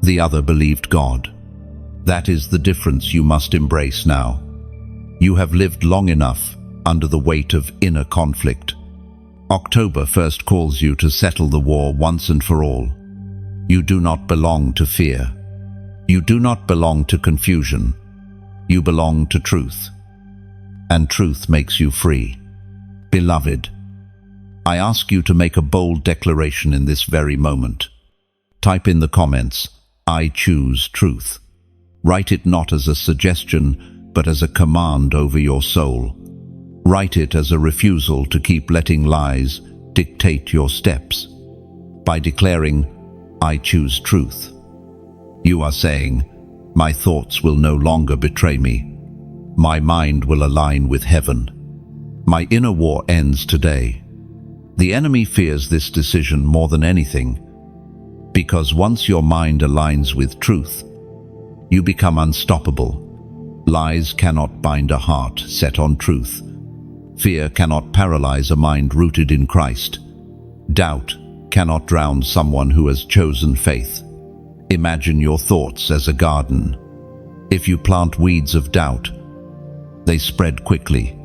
the other believed God. That is the difference you must embrace now. You have lived long enough under the weight of inner conflict. October 1st calls you to settle the war once and for all. You do not belong to fear. You do not belong to confusion. You belong to truth. And truth makes you free. Beloved, I ask you to make a bold declaration in this very moment. Type in the comments, "I choose truth." Write it not as a suggestion, but as a command over your soul. Write it as a refusal to keep letting lies dictate your steps. By declaring, "I choose truth," you are saying, "My thoughts will no longer betray me. My mind will align with heaven. My inner war ends today." The enemy fears this decision more than anything, because once your mind aligns with truth, you become unstoppable. Lies cannot bind a heart set on truth. Fear cannot paralyze a mind rooted in Christ. Doubt cannot drown someone who has chosen faith. Imagine your thoughts as a garden. If you plant weeds of doubt, they spread quickly,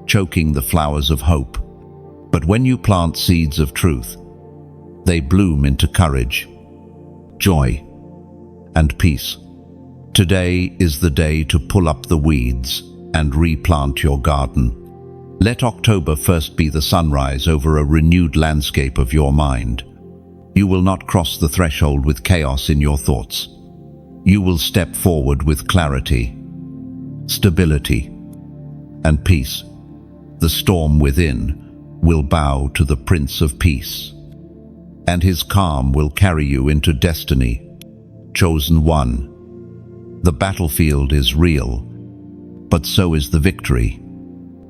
choking the flowers of hope. But when you plant seeds of truth, they bloom into courage, joy, and peace. Today is the day to pull up the weeds and replant your garden. Let October 1st be the sunrise over a renewed landscape of your mind. You will not cross the threshold with chaos in your thoughts. You will step forward with clarity, stability, and peace. The storm within will bow to the Prince of Peace, and his calm will carry you into destiny. Chosen one, the battlefield is real, but so is the victory.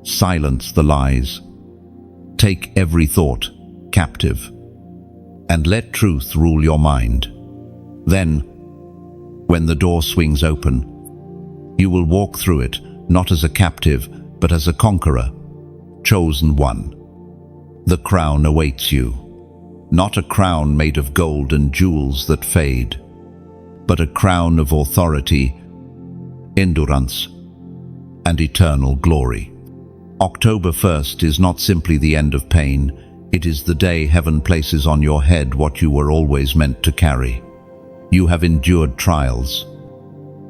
Silence the lies. Take every thought captive, and let truth rule your mind. Then, when the door swings open, you will walk through it not as a captive, but as a conqueror. Chosen one. The crown awaits you. Not a crown made of gold and jewels that fade, but a crown of authority, endurance, and eternal glory. October 1st is not simply the end of pain, it is the day heaven places on your head what you were always meant to carry. You have endured trials,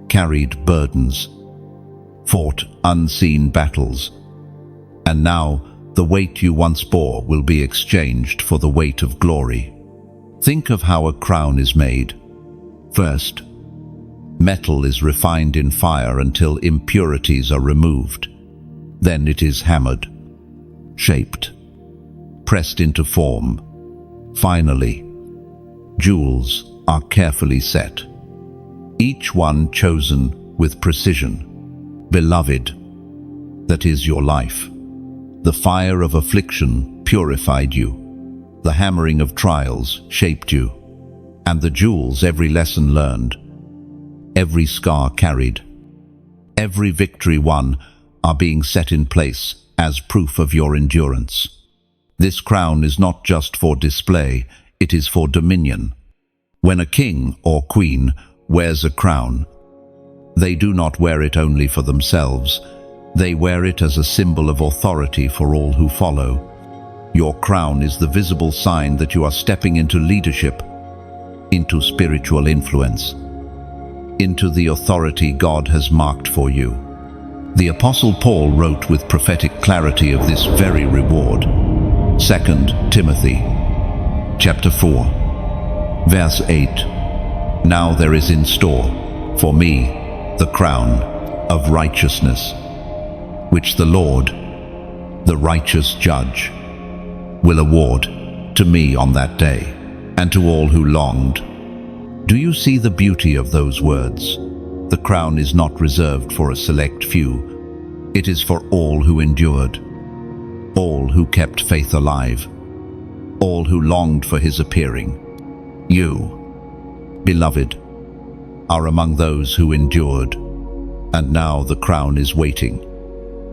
carried burdens, fought unseen battles, and now the weight you once bore will be exchanged for the weight of glory. Think of how a crown is made. First, metal is refined in fire until impurities are removed. Then it is hammered, shaped, pressed into form. Finally, jewels are carefully set, each one chosen with precision. Beloved, that is your life. The fire of affliction purified you. The hammering of trials shaped you. And the jewels, every lesson learned, every scar carried, every victory won, are being set in place as proof of your endurance. This crown is not just for display, it is for dominion. When a king or queen wears a crown, they do not wear it only for themselves. They wear it as a symbol of authority for all who follow. Your crown is the visible sign that you are stepping into leadership, into spiritual influence, into the authority God has marked for you. The Apostle Paul wrote with prophetic clarity of this very reward. 2 Timothy, chapter 4, verse 8. Now there is in store for me the crown of righteousness, which the Lord, the righteous judge, will award to me on that day, and to all who longed. Do you see the beauty of those words? The crown is not reserved for a select few. It is for all who endured, all who kept faith alive, all who longed for his appearing. You, beloved, are among those who endured, and now the crown is waiting.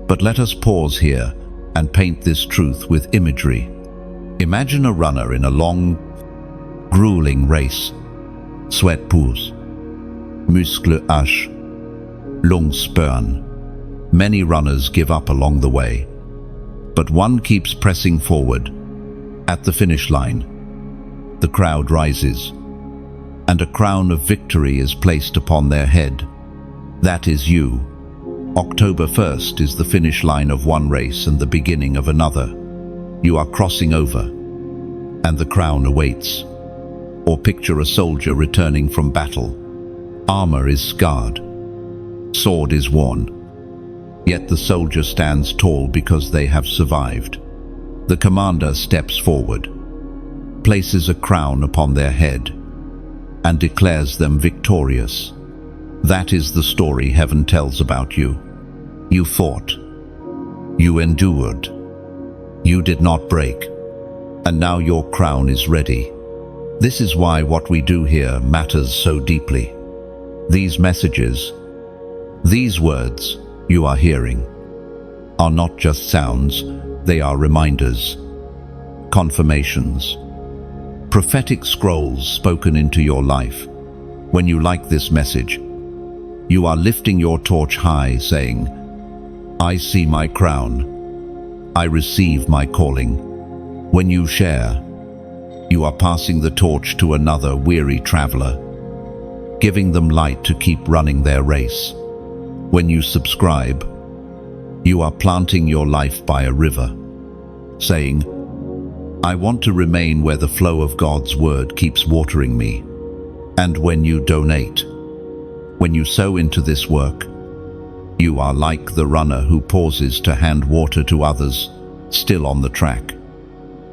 But let us pause here and paint this truth with imagery. Imagine a runner in a long, grueling race. Sweat pours, muscles hache, lungs spurn. Many runners give up along the way, but one keeps pressing forward. At the finish line, the crowd rises, and a crown of victory is placed upon their head. That is you. October 1st is the finish line of one race and the beginning of another. You are crossing over, and the crown awaits. Or picture a soldier returning from battle. Armor is scarred, sword is worn, yet the soldier stands tall because they have survived. The commander steps forward, places a crown upon their head, and declares them victorious. That is the story heaven tells about you. You fought, you endured, you did not break, and now your crown is ready. This is why what we do here matters so deeply. These messages, these words you are hearing, are not just sounds, they are reminders, confirmations, prophetic scrolls spoken into your life. When you like this message, you are lifting your torch high, saying, I see my crown, I receive my calling, When you share, you are passing the torch to another weary traveler, giving them light to keep running their race. When you subscribe, you are planting your life by a river, saying, I want to remain where the flow of God's word keeps watering me. And when you donate, when you sow into this work, you are like the runner who pauses to hand water to others still on the track.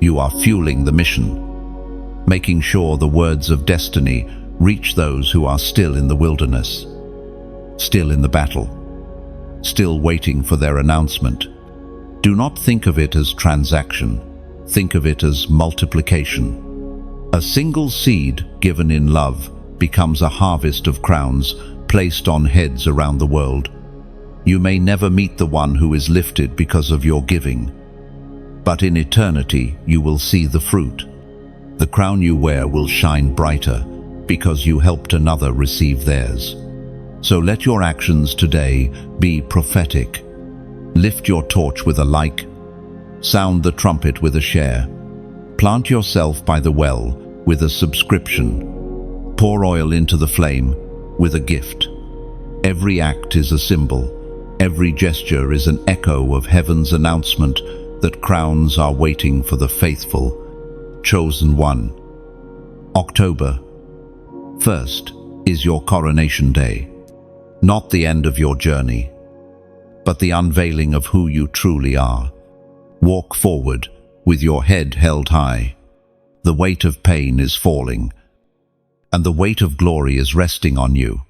You are fueling the mission, making sure the words of destiny reach those who are still in the wilderness, still in the battle, still waiting for their announcement. Do not think of it as transaction. Think of it as multiplication. A single seed given in love becomes a harvest of crowns placed on heads around the world. You may never meet the one who is lifted because of your giving, but in eternity you will see the fruit. The crown you wear will shine brighter because you helped another receive theirs. So let your actions today be prophetic. Lift your torch with a like, sound the trumpet with a share, plant yourself by the well with a subscription, pour oil into the flame with a gift. Every act is a symbol, every gesture is an echo of heaven's announcement that crowns are waiting for the faithful, chosen one. October 1st is your coronation day, not the end of your journey, but the unveiling of who you truly are. Walk forward with your head held high. The weight of pain is falling, and the weight of glory is resting on you.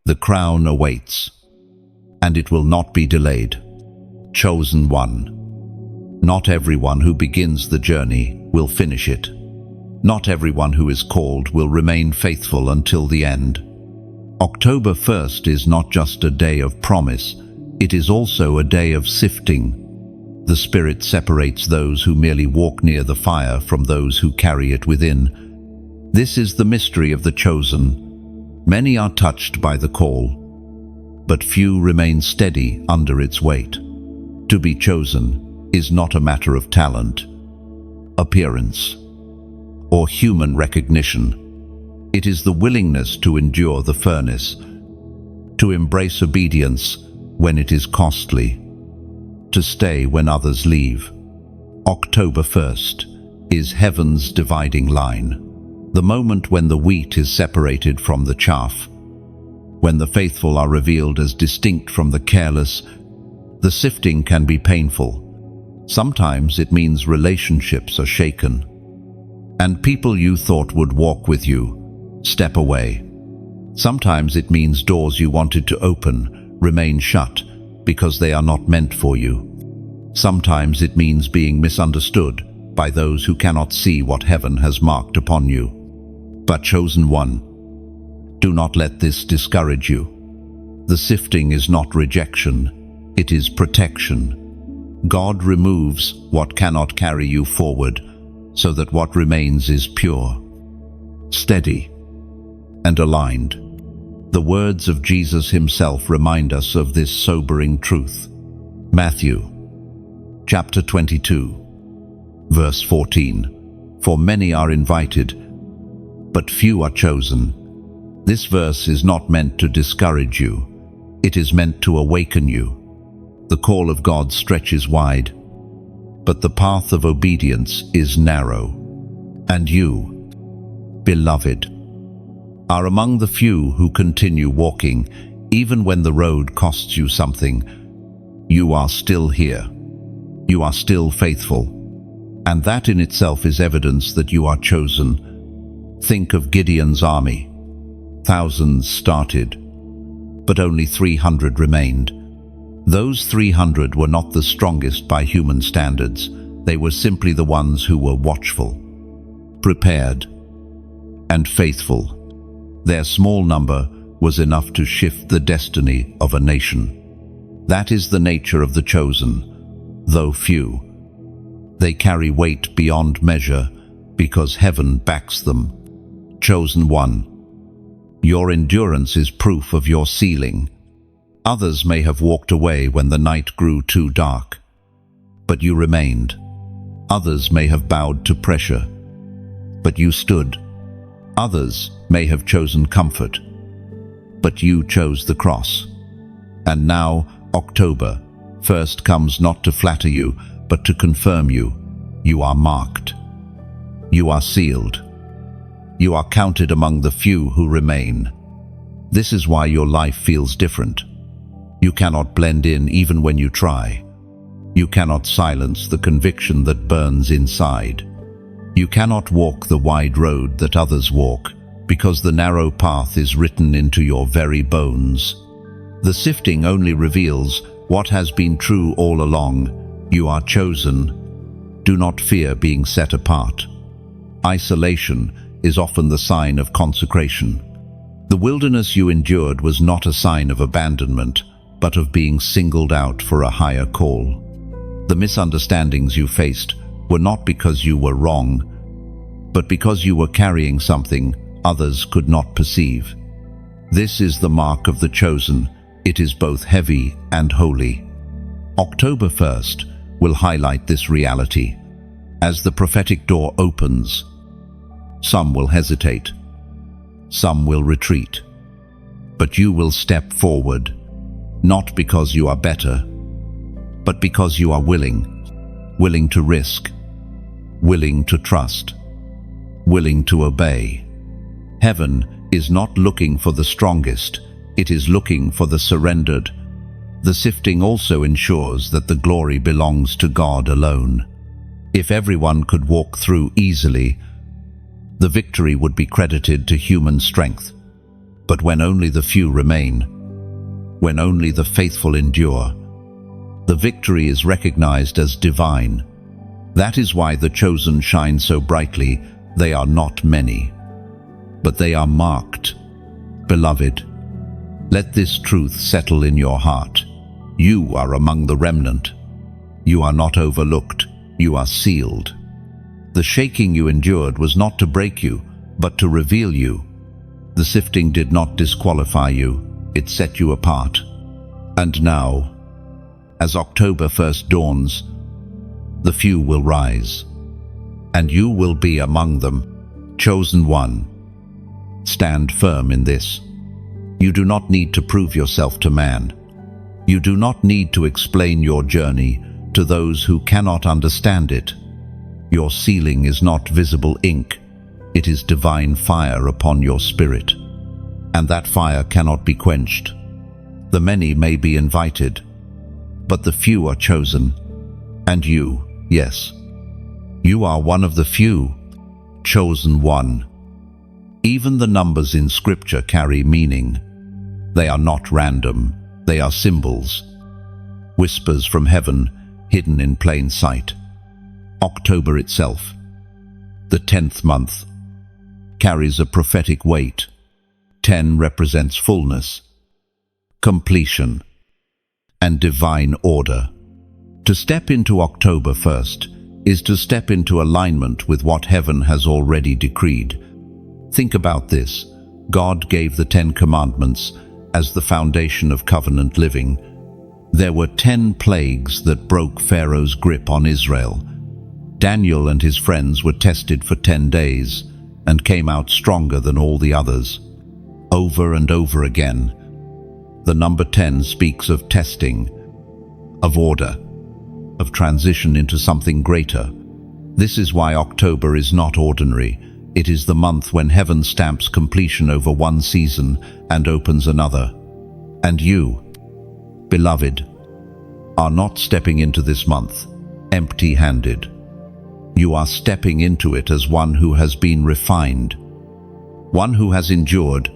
The crown awaits, and it will not be delayed. Chosen one. Not everyone who begins the journey will finish it. Not everyone who is called will remain faithful until the end. October 1st is not just a day of promise, it is also a day of sifting. The Spirit separates those who merely walk near the fire from those who carry it within. This is the mystery of the chosen. Many are touched by the call, but few remain steady under its weight. To be chosen is not a matter of talent, appearance, or human recognition. It is the willingness to endure the furnace, to embrace obedience when it is costly, to stay when others leave. October 1st is heaven's dividing line, the moment when the wheat is separated from the chaff, when the faithful are revealed as distinct from the careless. The sifting can be painful. Sometimes it means relationships are shaken, and people you thought would walk with you step away. Sometimes it means doors you wanted to open remain shut because they are not meant for you. Sometimes it means being misunderstood by those who cannot see what heaven has marked upon you. But chosen one, do not let this discourage you. The sifting is not rejection, it is protection. God removes what cannot carry you forward, so that what remains is pure, steady, and aligned. The words of Jesus himself remind us of this sobering truth. Matthew, chapter 22, verse 14. For many are invited, but few are chosen. This verse is not meant to discourage you. It is meant to awaken you. The call of God stretches wide, but the path of obedience is narrow. And you, beloved, are among the few who continue walking, even when the road costs you something. You are still here. You are still faithful. And that in itself is evidence that you are chosen. Think of Gideon's army. Thousands started, but only 300 remained. Those 300 were not the strongest by human standards. They were simply the ones who were watchful, prepared, and faithful. Their small number was enough to shift the destiny of a nation. That is the nature of the chosen, though few. They carry weight beyond measure because heaven backs them. Chosen one, your endurance is proof of your ceiling. Others may have walked away when the night grew too dark, but you remained. Others may have bowed to pressure, but you stood. Others may have chosen comfort, but you chose the cross. And now, October 1st comes not to flatter you, but to confirm you. You are marked. You are sealed. You are counted among the few who remain. This is why your life feels different. You cannot blend in even when you try. You cannot silence the conviction that burns inside. You cannot walk the wide road that others walk, because the narrow path is written into your very bones. The sifting only reveals what has been true all along. You are chosen. Do not fear being set apart. Isolation is often the sign of consecration. The wilderness you endured was not a sign of abandonment, but of being singled out for a higher call. The misunderstandings you faced were not because you were wrong, but because you were carrying something others could not perceive. This is the mark of the chosen. It is both heavy and holy. October 1st will highlight this reality. As the prophetic door opens, some will hesitate, some will retreat, but you will step forward, not because you are better, but because you are willing to risk, willing to trust, willing to obey. Heaven is not looking for the strongest, it is looking for the surrendered. The sifting also ensures that the glory belongs to God alone. If everyone could walk through easily, the victory would be credited to human strength. But when only the few remain, when only the faithful endure, the victory is recognized as divine. That is why the chosen shine so brightly. They are not many, but they are marked. Beloved, let this truth settle in your heart. You are among the remnant. You are not overlooked. You are sealed. The shaking you endured was not to break you, but to reveal you. The sifting did not disqualify you. It set you apart. And now, as October 1st dawns, the few will rise, and you will be among them, chosen one. Stand firm in this. You do not need to prove yourself to man. You do not need to explain your journey to those who cannot understand it. Your sealing is not visible ink. It is divine fire upon your spirit, and that fire cannot be quenched. The many may be invited, but the few are chosen. And you, yes, you are one of the few, chosen one. Even the numbers in Scripture carry meaning. They are not random, they are symbols, whispers from heaven hidden in plain sight. October itself, the 10th month, carries a prophetic weight. 10 represents fullness, completion, and divine order. To step into October 1st is to step into alignment with what heaven has already decreed. Think about this. God gave the 10 commandments as the foundation of covenant living. There were 10 plagues that broke Pharaoh's grip on Israel. Daniel and his friends were tested for 10 days and came out stronger than all the others. Over and over again, the number 10 speaks of testing, of order, of transition into something greater. This is why October is not ordinary. It is the month when heaven stamps completion over one season and opens another. And you, beloved, are not stepping into this month empty-handed. You are stepping into it as one who has been refined, one who has endured,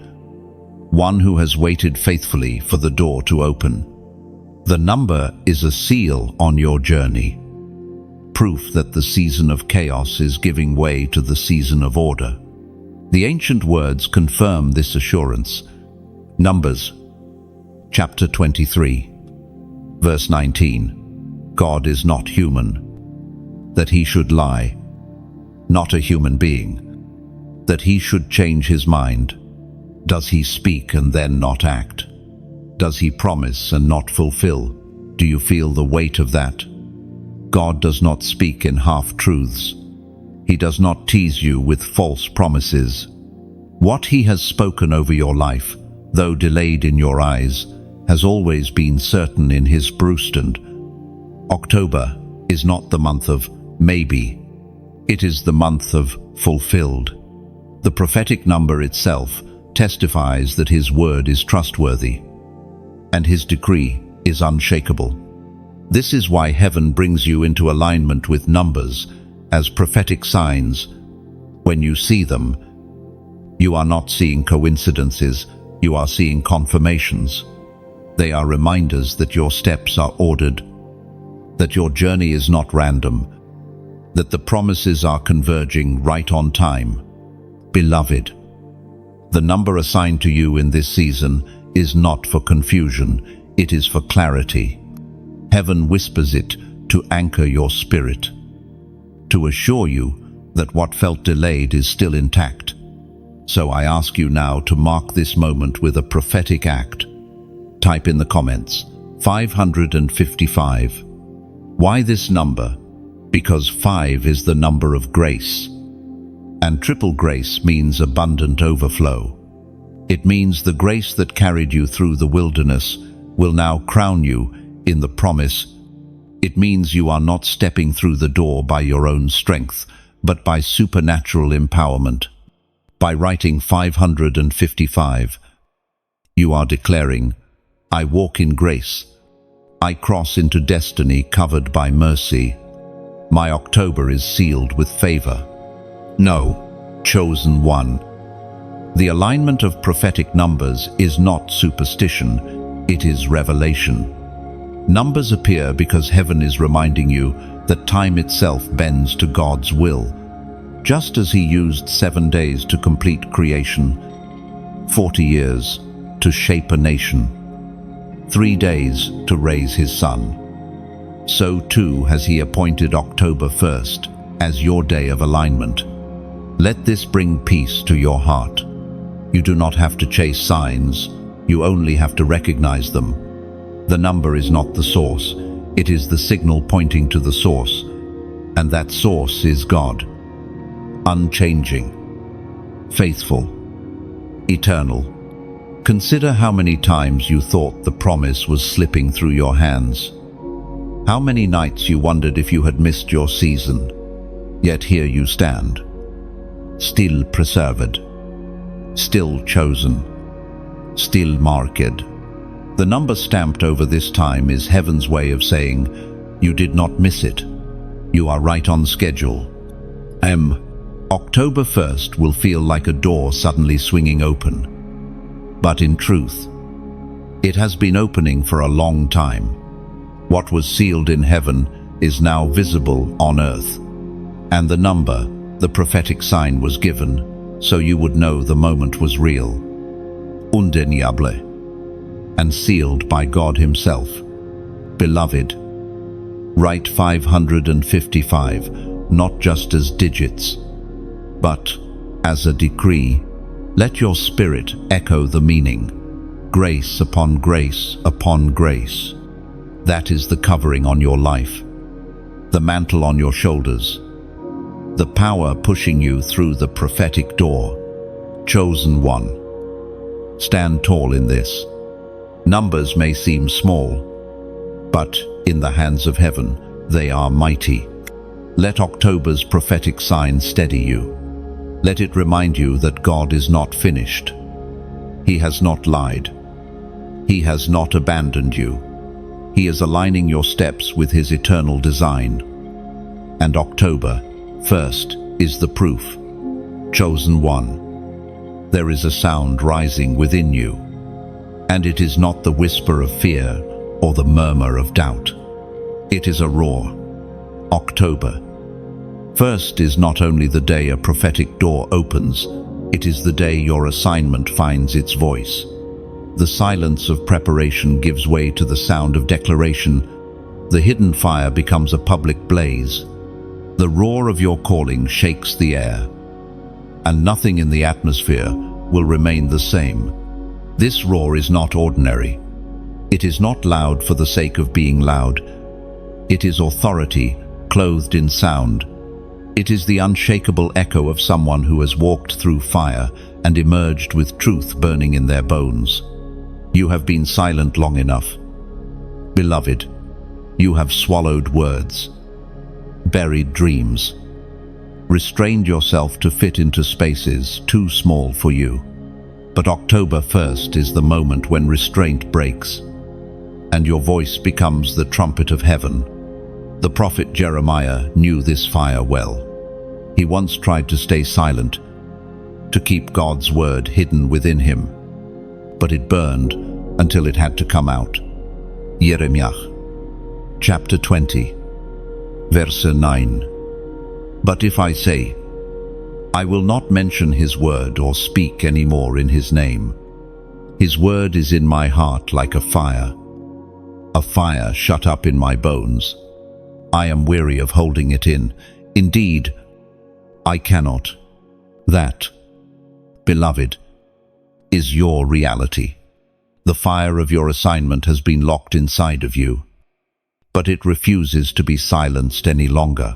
one who has waited faithfully for the door to open. The number is a seal on your journey, proof that the season of chaos is giving way to the season of order. The ancient words confirm this assurance. Numbers, chapter 23, verse 19. God is not human, that he should lie, not a human being, that he should change his mind. Does he speak and then not act? Does he promise and not fulfill? Do you feel the weight of that? God does not speak in half-truths. He does not tease you with false promises. What He has spoken over your life, though delayed in your eyes, has always been certain in His Brewstand. October is not the month of maybe. It is the month of fulfilled. The prophetic number itself testifies that His word is trustworthy, and His decree is unshakable. This is why heaven brings you into alignment with numbers as prophetic signs. When you see them, you are not seeing coincidences, you are seeing confirmations. They are reminders that your steps are ordered, that your journey is not random, that the promises are converging right on time. Beloved, the number assigned to you in this season is not for confusion, it is for clarity. Heaven whispers it to anchor your spirit, to assure you that what felt delayed is still intact. So I ask you now to mark this moment with a prophetic act. Type in the comments, 555. Why this number? Because 5 is the number of grace. And triple grace means abundant overflow. It means the grace that carried you through the wilderness will now crown you in the promise. It means you are not stepping through the door by your own strength, but by supernatural empowerment. By writing 555, you are declaring, I walk in grace. I cross into destiny covered by mercy. My October is sealed with favor. No, chosen one. The alignment of prophetic numbers is not superstition, it is revelation. Numbers appear because heaven is reminding you that time itself bends to God's will. Just as He used 7 days to complete creation, 40 years to shape a nation, 3 days to raise His Son, so too has He appointed October 1st as your day of alignment. Let this bring peace to your heart. You do not have to chase signs, you only have to recognize them. The number is not the source, it is the signal pointing to the source, and that source is God. Unchanging, faithful, eternal. Consider how many times you thought the promise was slipping through your hands. How many nights you wondered if you had missed your season. Yet here you stand, still preserved, still chosen, still marked. The number stamped over this time is heaven's way of saying, you did not miss it. You are right on schedule. October 1st will feel like a door suddenly swinging open. But in truth, it has been opening for a long time. What was sealed in heaven is now visible on earth. And the number, the prophetic sign, was given, so you would know the moment was real. Undeniable. And sealed by God Himself. Beloved, write 555, not just as digits, but as a decree. Let your spirit echo the meaning. Grace upon grace upon grace. That is the covering on your life, the mantle on your shoulders, the power pushing you through the prophetic door. Chosen one. Stand tall in this. Numbers may seem small, but in the hands of heaven, they are mighty. Let October's prophetic sign steady you. Let it remind you that God is not finished. He has not lied. He has not abandoned you. He is aligning your steps with His eternal design. And October 1st is the proof. Chosen one. There is a sound rising within you. And it is not the whisper of fear or the murmur of doubt. It is a roar. October 1st is not only the day a prophetic door opens, it is the day your assignment finds its voice. The silence of preparation gives way to the sound of declaration. The hidden fire becomes a public blaze. The roar of your calling shakes the air, and nothing in the atmosphere will remain the same. This roar is not ordinary. It is not loud for the sake of being loud. It is authority, clothed in sound. It is the unshakable echo of someone who has walked through fire and emerged with truth burning in their bones. You have been silent long enough. Beloved, you have swallowed words, buried dreams, restrained yourself to fit into spaces too small for you. But October 1st is the moment when restraint breaks, and your voice becomes the trumpet of heaven. The prophet Jeremiah knew this fire well. He once tried to stay silent, to keep God's word hidden within him, but it burned until it had to come out. Jeremiah, chapter 20, verse 9. But if I say, I will not mention his word or speak any more in his name, his word is in my heart like a fire shut up in my bones. I am weary of holding it in. Indeed, I cannot. That, beloved, is your reality. The fire of your assignment has been locked inside of you, but it refuses to be silenced any longer.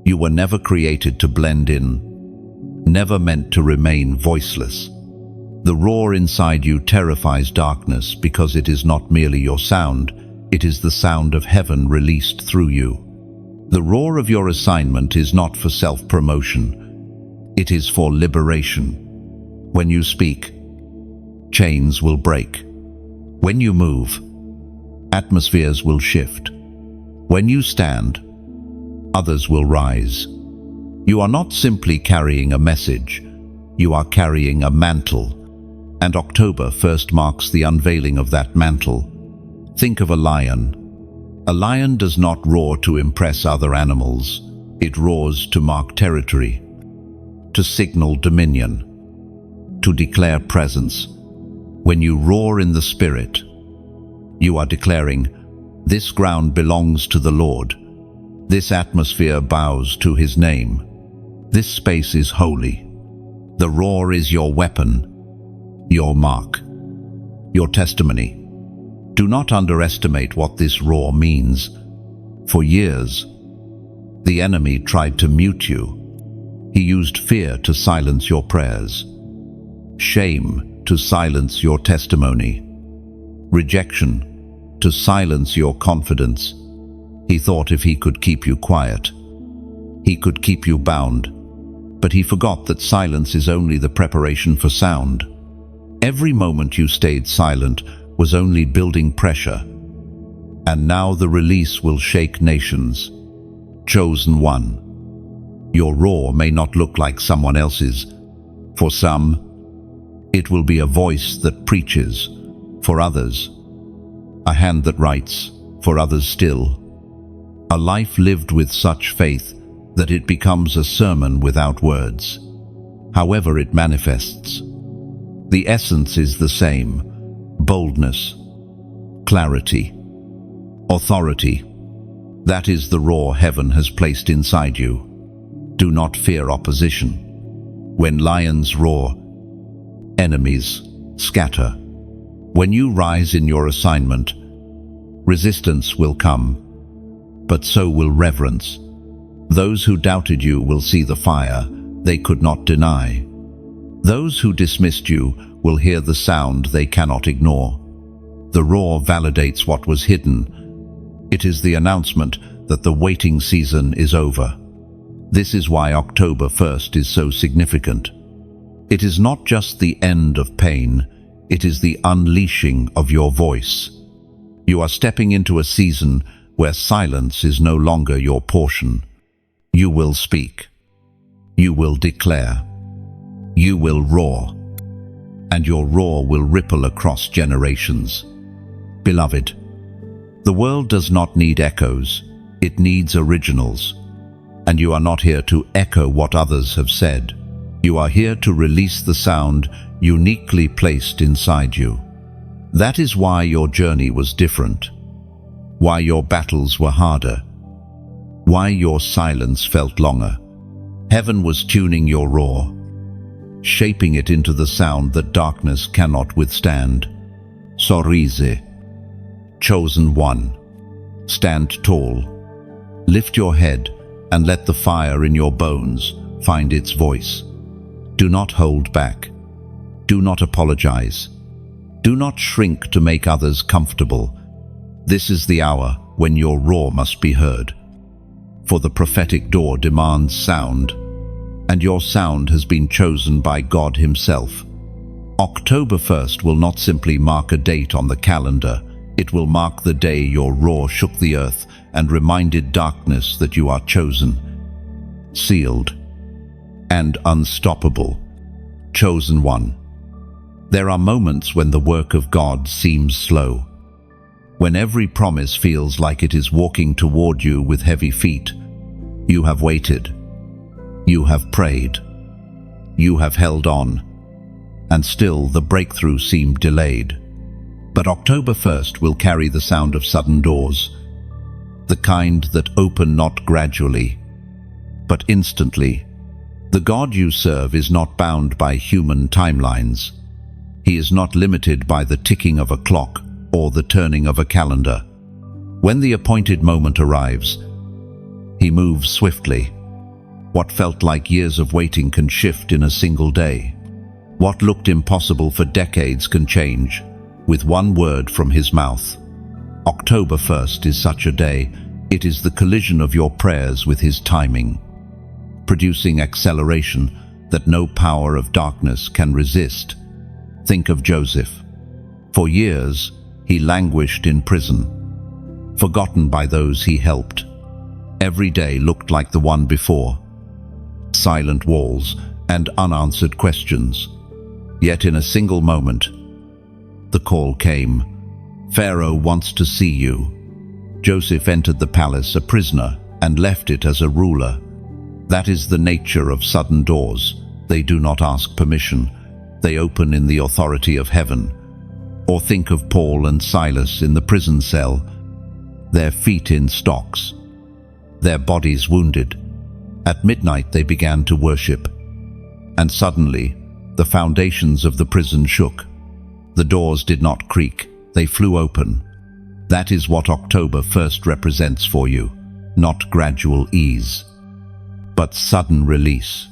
You were never created to blend in, never meant to remain voiceless. The roar inside you terrifies darkness because it is not merely your sound, it is the sound of heaven released through you. The roar of your assignment is not for self-promotion, it is for liberation. When you speak, chains will break. When you move, atmospheres will shift. When you stand, others will rise. You are not simply carrying a message, you are carrying a mantle, and October 1st marks the unveiling of that mantle. Think of a lion. A lion does not roar to impress other animals, it roars to mark territory, to signal dominion, to declare presence. When you roar in the Spirit, you are declaring, this ground belongs to the Lord. This atmosphere bows to his name. This space is holy. The roar is your weapon, your mark, your testimony. Do not underestimate what this roar means. For years, the enemy tried to mute you. He used fear to silence your prayers, shame to silence your testimony, rejection to silence your confidence. He thought if he could keep you quiet, he could keep you bound. But he forgot that silence is only the preparation for sound. Every moment you stayed silent was only building pressure. And now the release will shake nations. Chosen one. Your roar may not look like someone else's. For some, it will be a voice that preaches. For others, a hand that writes. For others still, a life lived with such faith that it becomes a sermon without words. However it manifests, the essence is the same: boldness, clarity, authority. That is the roar heaven has placed inside you. Do not fear opposition. When lions roar, enemies scatter. When you rise in your assignment, resistance will come, but so will reverence. Those who doubted you will see the fire they could not deny. Those who dismissed you will hear the sound they cannot ignore. The roar validates what was hidden. It is the announcement that the waiting season is over. This is why October 1st is so significant. It is not just the end of pain, it is the unleashing of your voice. You are stepping into a season where silence is no longer your portion. You will speak. You will declare. You will roar. And your roar will ripple across generations. Beloved, the world does not need echoes, it needs originals. And you are not here to echo what others have said. You are here to release the sound uniquely placed inside you. That is why your journey was different, why your battles were harder, why your silence felt longer. Heaven was tuning your roar, shaping it into the sound that darkness cannot withstand. Sorrise, chosen one. Stand tall. Lift your head and let the fire in your bones find its voice. Do not hold back. Do not apologize. Do not shrink to make others comfortable. This is the hour when your roar must be heard. For the prophetic door demands sound, and your sound has been chosen by God Himself. October 1st will not simply mark a date on the calendar, it will mark the day your roar shook the earth and reminded darkness that you are chosen, sealed, and unstoppable. Chosen one. There are moments when the work of God seems slow, when every promise feels like it is walking toward you with heavy feet. You have waited. You have prayed. You have held on. And still the breakthrough seemed delayed. But October 1st will carry the sound of sudden doors, the kind that open not gradually, but instantly. The God you serve is not bound by human timelines. He is not limited by the ticking of a clock or the turning of a calendar. When the appointed moment arrives, He moves swiftly. What felt like years of waiting can shift in a single day. What looked impossible for decades can change with one word from His mouth. October 1st is such a day. It is the collision of your prayers with His timing, producing acceleration that no power of darkness can resist. Think of Joseph. For years, he languished in prison, forgotten by those he helped. Every day looked like the one before. Silent walls and unanswered questions. Yet in a single moment, the call came. Pharaoh wants to see you. Joseph entered the palace a prisoner and left it as a ruler. That is the nature of sudden doors. They do not ask permission. They open in the authority of heaven. Or think of Paul and Silas in the prison cell, their feet in stocks, their bodies wounded. At midnight they began to worship, and suddenly the foundations of the prison shook. The doors did not creak, they flew open. That is what October 1st represents for you, not gradual ease, but sudden release.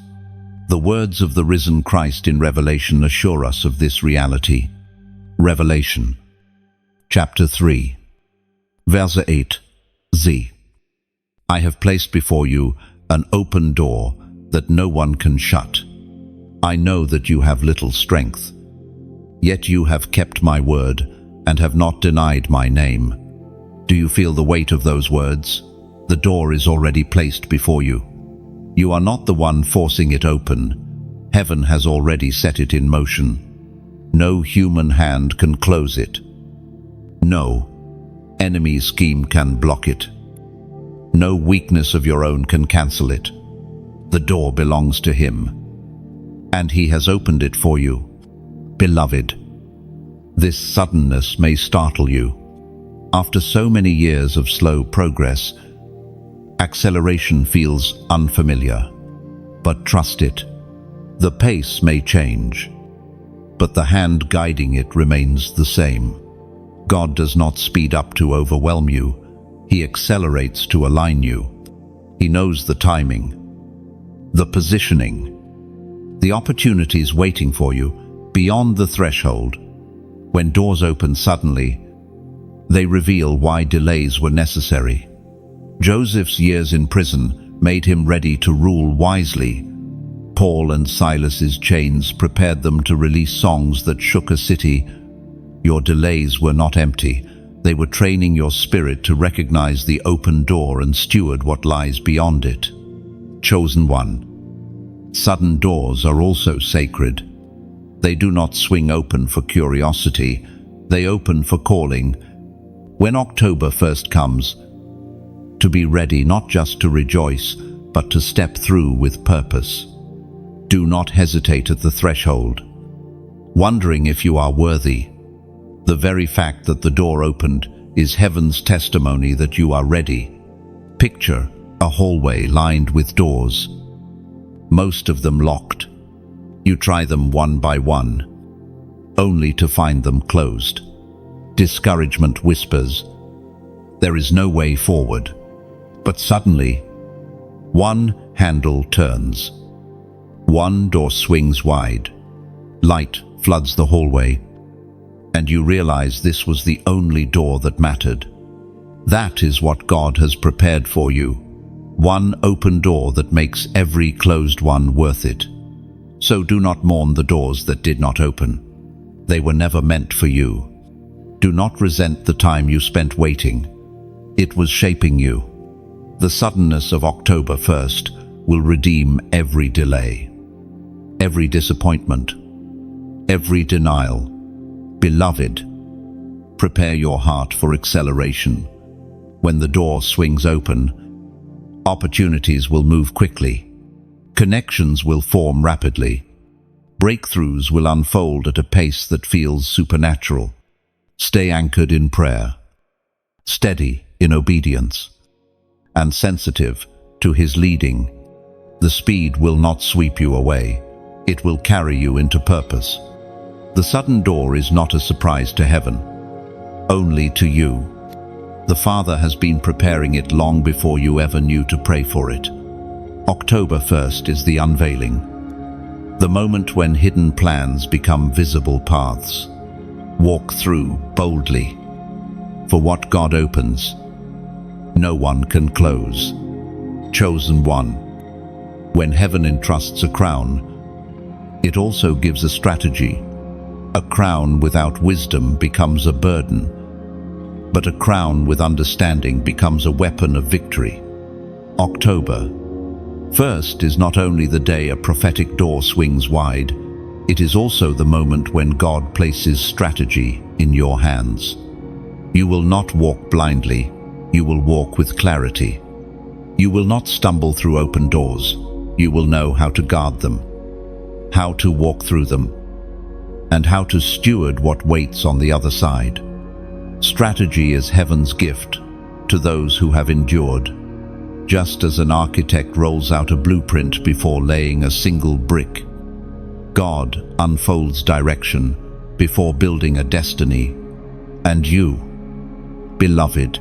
The words of the risen Christ in Revelation assure us of this reality. Revelation, chapter 3, verse 8, I have placed before you an open door that no one can shut. I know that you have little strength, yet you have kept my word and have not denied my name. Do you feel the weight of those words? The door is already placed before you. You are not the one forcing it open. Heaven has already set it in motion. No human hand can close it. No enemy scheme can block it. No weakness of your own can cancel it. The door belongs to Him, and He has opened it for you. Beloved, this suddenness may startle you. After so many years of slow progress, acceleration feels unfamiliar. But trust it. The pace may change, but the hand guiding it remains the same. God does not speed up to overwhelm you. He accelerates to align you. He knows the timing, the positioning, the opportunities waiting for you beyond the threshold. When doors open suddenly, they reveal why delays were necessary. Joseph's years in prison made him ready to rule wisely. Paul and Silas's chains prepared them to release songs that shook a city. Your delays were not empty. They were training your spirit to recognize the open door and steward what lies beyond it. Chosen one. Sudden doors are also sacred. They do not swing open for curiosity. They open for calling. When October 1st comes, to be ready not just to rejoice, but to step through with purpose. Do not hesitate at the threshold, wondering if you are worthy. The very fact that the door opened is heaven's testimony that you are ready. Picture a hallway lined with doors, most of them locked. You try them one by one, only to find them closed. Discouragement whispers, There is no way forward. But suddenly, one handle turns. One door swings wide. Light floods the hallway, and you realize this was the only door that mattered. That is what God has prepared for you. One open door that makes every closed one worth it. So do not mourn the doors that did not open. They were never meant for you. Do not resent the time you spent waiting. It was shaping you. The suddenness of October 1st will redeem every delay, every disappointment, every denial. Beloved, prepare your heart for acceleration. When the door swings open, opportunities will move quickly. Connections will form rapidly. Breakthroughs will unfold at a pace that feels supernatural. Stay anchored in prayer, steady in obedience, and sensitive to His leading. The speed will not sweep you away. It will carry you into purpose. The sudden door is not a surprise to heaven, only to you. The Father has been preparing it long before you ever knew to pray for it. October 1st is the unveiling, the moment when hidden plans become visible paths. Walk through boldly, for what God opens, no one can close. Chosen one. When heaven entrusts a crown, it also gives a strategy. A crown without wisdom becomes a burden, but a crown with understanding becomes a weapon of victory. October 1st is not only the day a prophetic door swings wide, it is also the moment when God places strategy in your hands. You will not walk blindly, you will walk with clarity. You will not stumble through open doors, you will know how to guard them, how to walk through them, and how to steward what waits on the other side. Strategy is heaven's gift to those who have endured. Just as an architect rolls out a blueprint before laying a single brick, God unfolds direction before building a destiny. And you, beloved,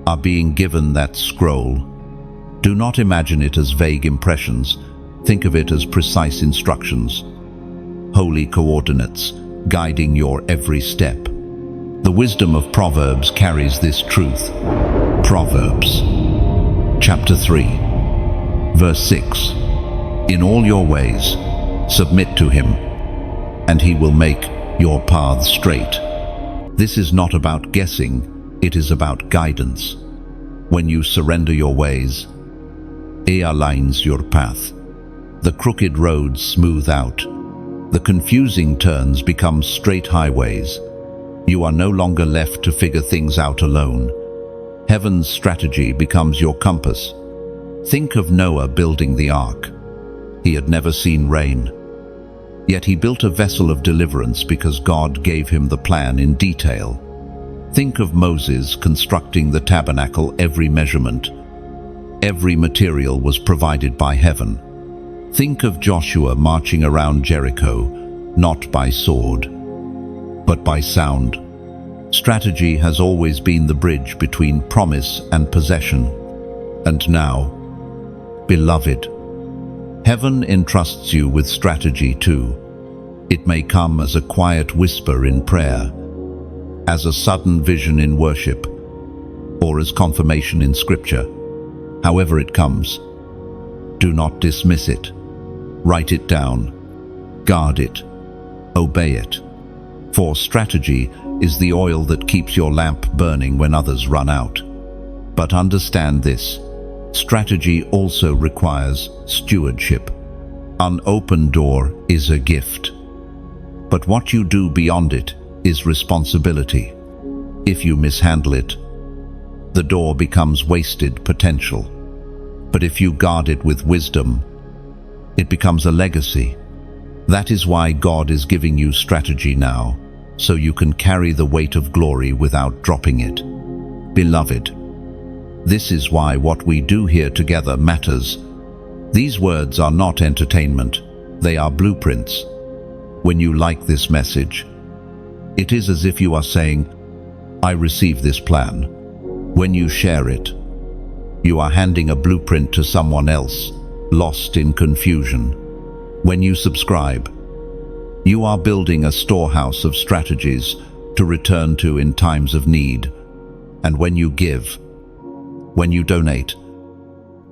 are being given that scroll. Do not imagine it as vague impressions. Think of it as precise instructions, holy coordinates guiding your every step. The wisdom of Proverbs carries this truth. Proverbs, chapter 3, verse 6. In all your ways, submit to Him, and He will make your paths straight. This is not about guessing, it is about guidance. When you surrender your ways, He aligns your path. The crooked roads smooth out. The confusing turns become straight highways. You are no longer left to figure things out alone. Heaven's strategy becomes your compass. Think of Noah building the ark. He had never seen rain. Yet he built a vessel of deliverance because God gave him the plan in detail. Think of Moses constructing the tabernacle. Every measurement, every material was provided by heaven. Think of Joshua marching around Jericho, not by sword, but by sound. Strategy has always been the bridge between promise and possession. And now, beloved, heaven entrusts you with strategy too. It may come as a quiet whisper in prayer, as a sudden vision in worship, or as confirmation in Scripture. However it comes, do not dismiss it. Write it down, guard it, obey it. For strategy is the oil that keeps your lamp burning when others run out. But understand this, strategy also requires stewardship. An open door is a gift, but what you do beyond it is responsibility. If you mishandle it, the door becomes wasted potential. But if you guard it with wisdom, it becomes a legacy. That is why God is giving you strategy now, so you can carry the weight of glory without dropping it. Beloved, this is why what we do here together matters. These words are not entertainment, they are blueprints. When you like this message, it is as if you are saying, I receive this plan. When you share it, you are handing a blueprint to someone else, lost in confusion. When you subscribe, you are building a storehouse of strategies to return to in times of need. And when you give, when you donate,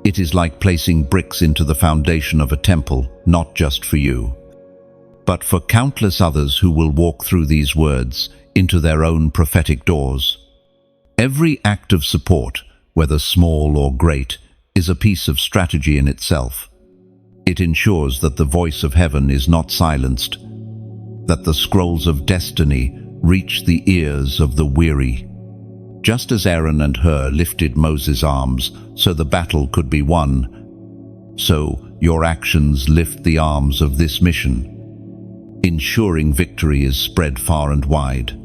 it is like placing bricks into the foundation of a temple, not just for you, but for countless others who will walk through these words into their own prophetic doors. Every act of support, whether small or great, is a piece of strategy in itself. It ensures that the voice of heaven is not silenced, that the scrolls of destiny reach the ears of the weary. Just as Aaron and Hur lifted Moses' arms so the battle could be won, so your actions lift the arms of this mission, ensuring victory is spread far and wide.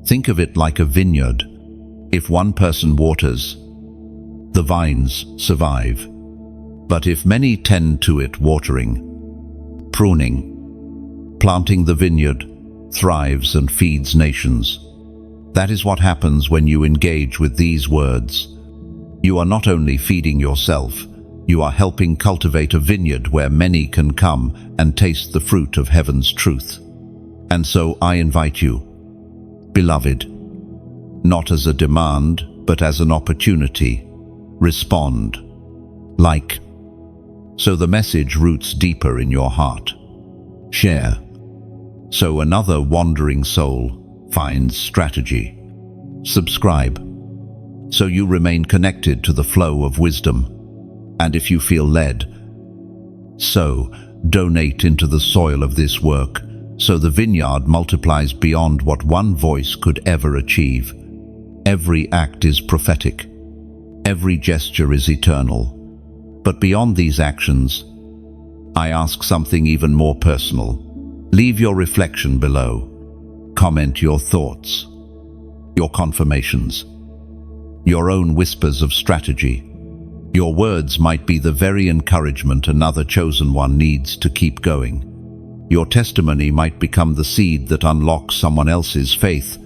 Think of it like a vineyard. If one person waters, the vines survive. But if many tend to it, watering, pruning, planting, the vineyard thrives and feeds nations. That is what happens when you engage with these words. You are not only feeding yourself, you are helping cultivate a vineyard where many can come and taste the fruit of heaven's truth. And so I invite you, beloved, not as a demand, but as an opportunity. Respond. Like. So the message roots deeper in your heart. Share. So another wandering soul finds strategy. Subscribe, so you remain connected to the flow of wisdom. And if you feel led, so donate into the soil of this work, so the vineyard multiplies beyond what one voice could ever achieve. Every act is prophetic. Every gesture is eternal. But beyond these actions, I ask something even more personal. Leave your reflection below. Comment your thoughts, your confirmations, your own whispers of strategy. Your words might be the very encouragement another chosen one needs to keep going. Your testimony might become the seed that unlocks someone else's faith.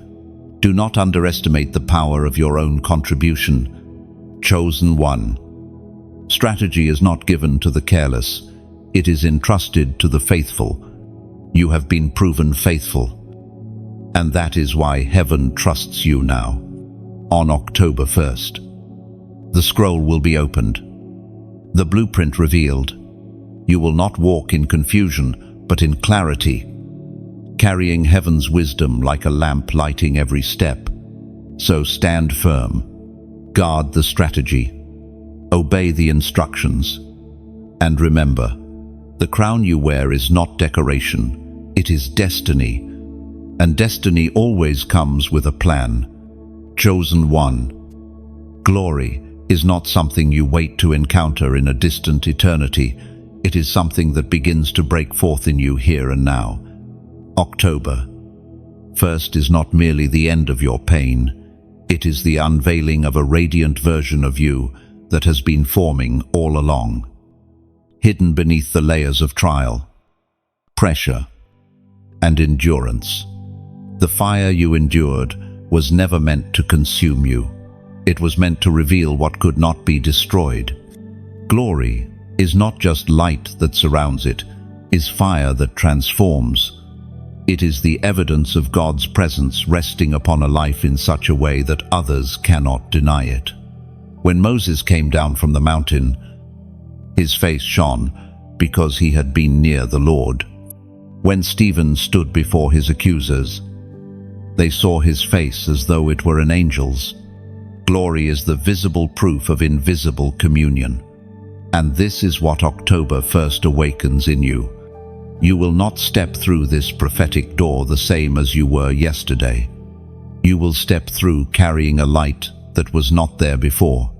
Do not underestimate the power of your own contribution. Chosen one. Strategy is not given to the careless. It is entrusted to the faithful. You have been proven faithful. And that is why heaven trusts you now. On October 1st, the scroll will be opened, the blueprint revealed. You will not walk in confusion, but in clarity, carrying heaven's wisdom like a lamp lighting every step. So stand firm, guard the strategy, obey the instructions, and remember, the crown you wear is not decoration, it is destiny. And destiny always comes with a plan. Chosen one. Glory is not something you wait to encounter in a distant eternity. It is something that begins to break forth in you here and now. October 1st is not merely the end of your pain. It is the unveiling of a radiant version of you that has been forming all along, hidden beneath the layers of trial, pressure, and endurance. The fire you endured was never meant to consume you. It was meant to reveal what could not be destroyed. Glory is not just light that surrounds it, is fire that transforms. It is the evidence of God's presence resting upon a life in such a way that others cannot deny it. When Moses came down from the mountain, his face shone because he had been near the Lord. When Stephen stood before his accusers, they saw his face as though it were an angel's. Glory is the visible proof of invisible communion. And this is what October 1st awakens in you. You will not step through this prophetic door the same as you were yesterday. You will step through carrying a light that was not there before.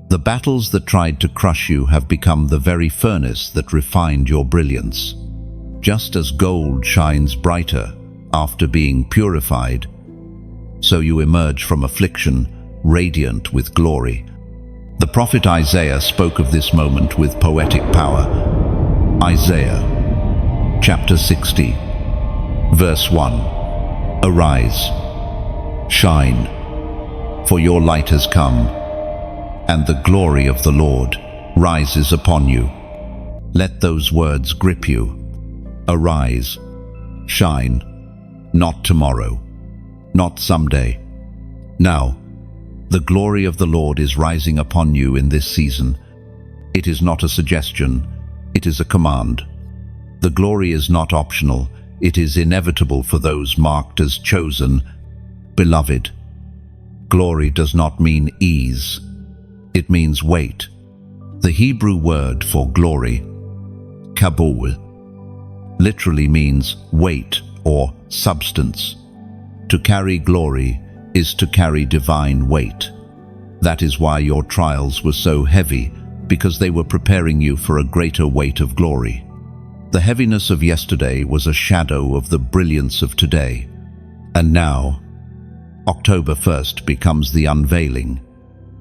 The battles that tried to crush you have become the very furnace that refined your brilliance. Just as gold shines brighter after being purified, so you emerge from affliction radiant with glory. The prophet Isaiah spoke of this moment with poetic power. Isaiah, chapter 60, verse 1. Arise, shine, for your light has come, and the glory of the Lord rises upon you. Let those words grip you. Arise, shine, not tomorrow, not someday. Now, the glory of the Lord is rising upon you in this season. It is not a suggestion, it is a command. The glory is not optional, it is inevitable for those marked as chosen, beloved. Glory does not mean ease, it means weight. The Hebrew word for glory, kabul, literally means weight or substance. To carry glory is to carry divine weight. That is why your trials were so heavy, because they were preparing you for a greater weight of glory. The heaviness of yesterday was a shadow of the brilliance of today. And now, October 1st becomes the unveiling.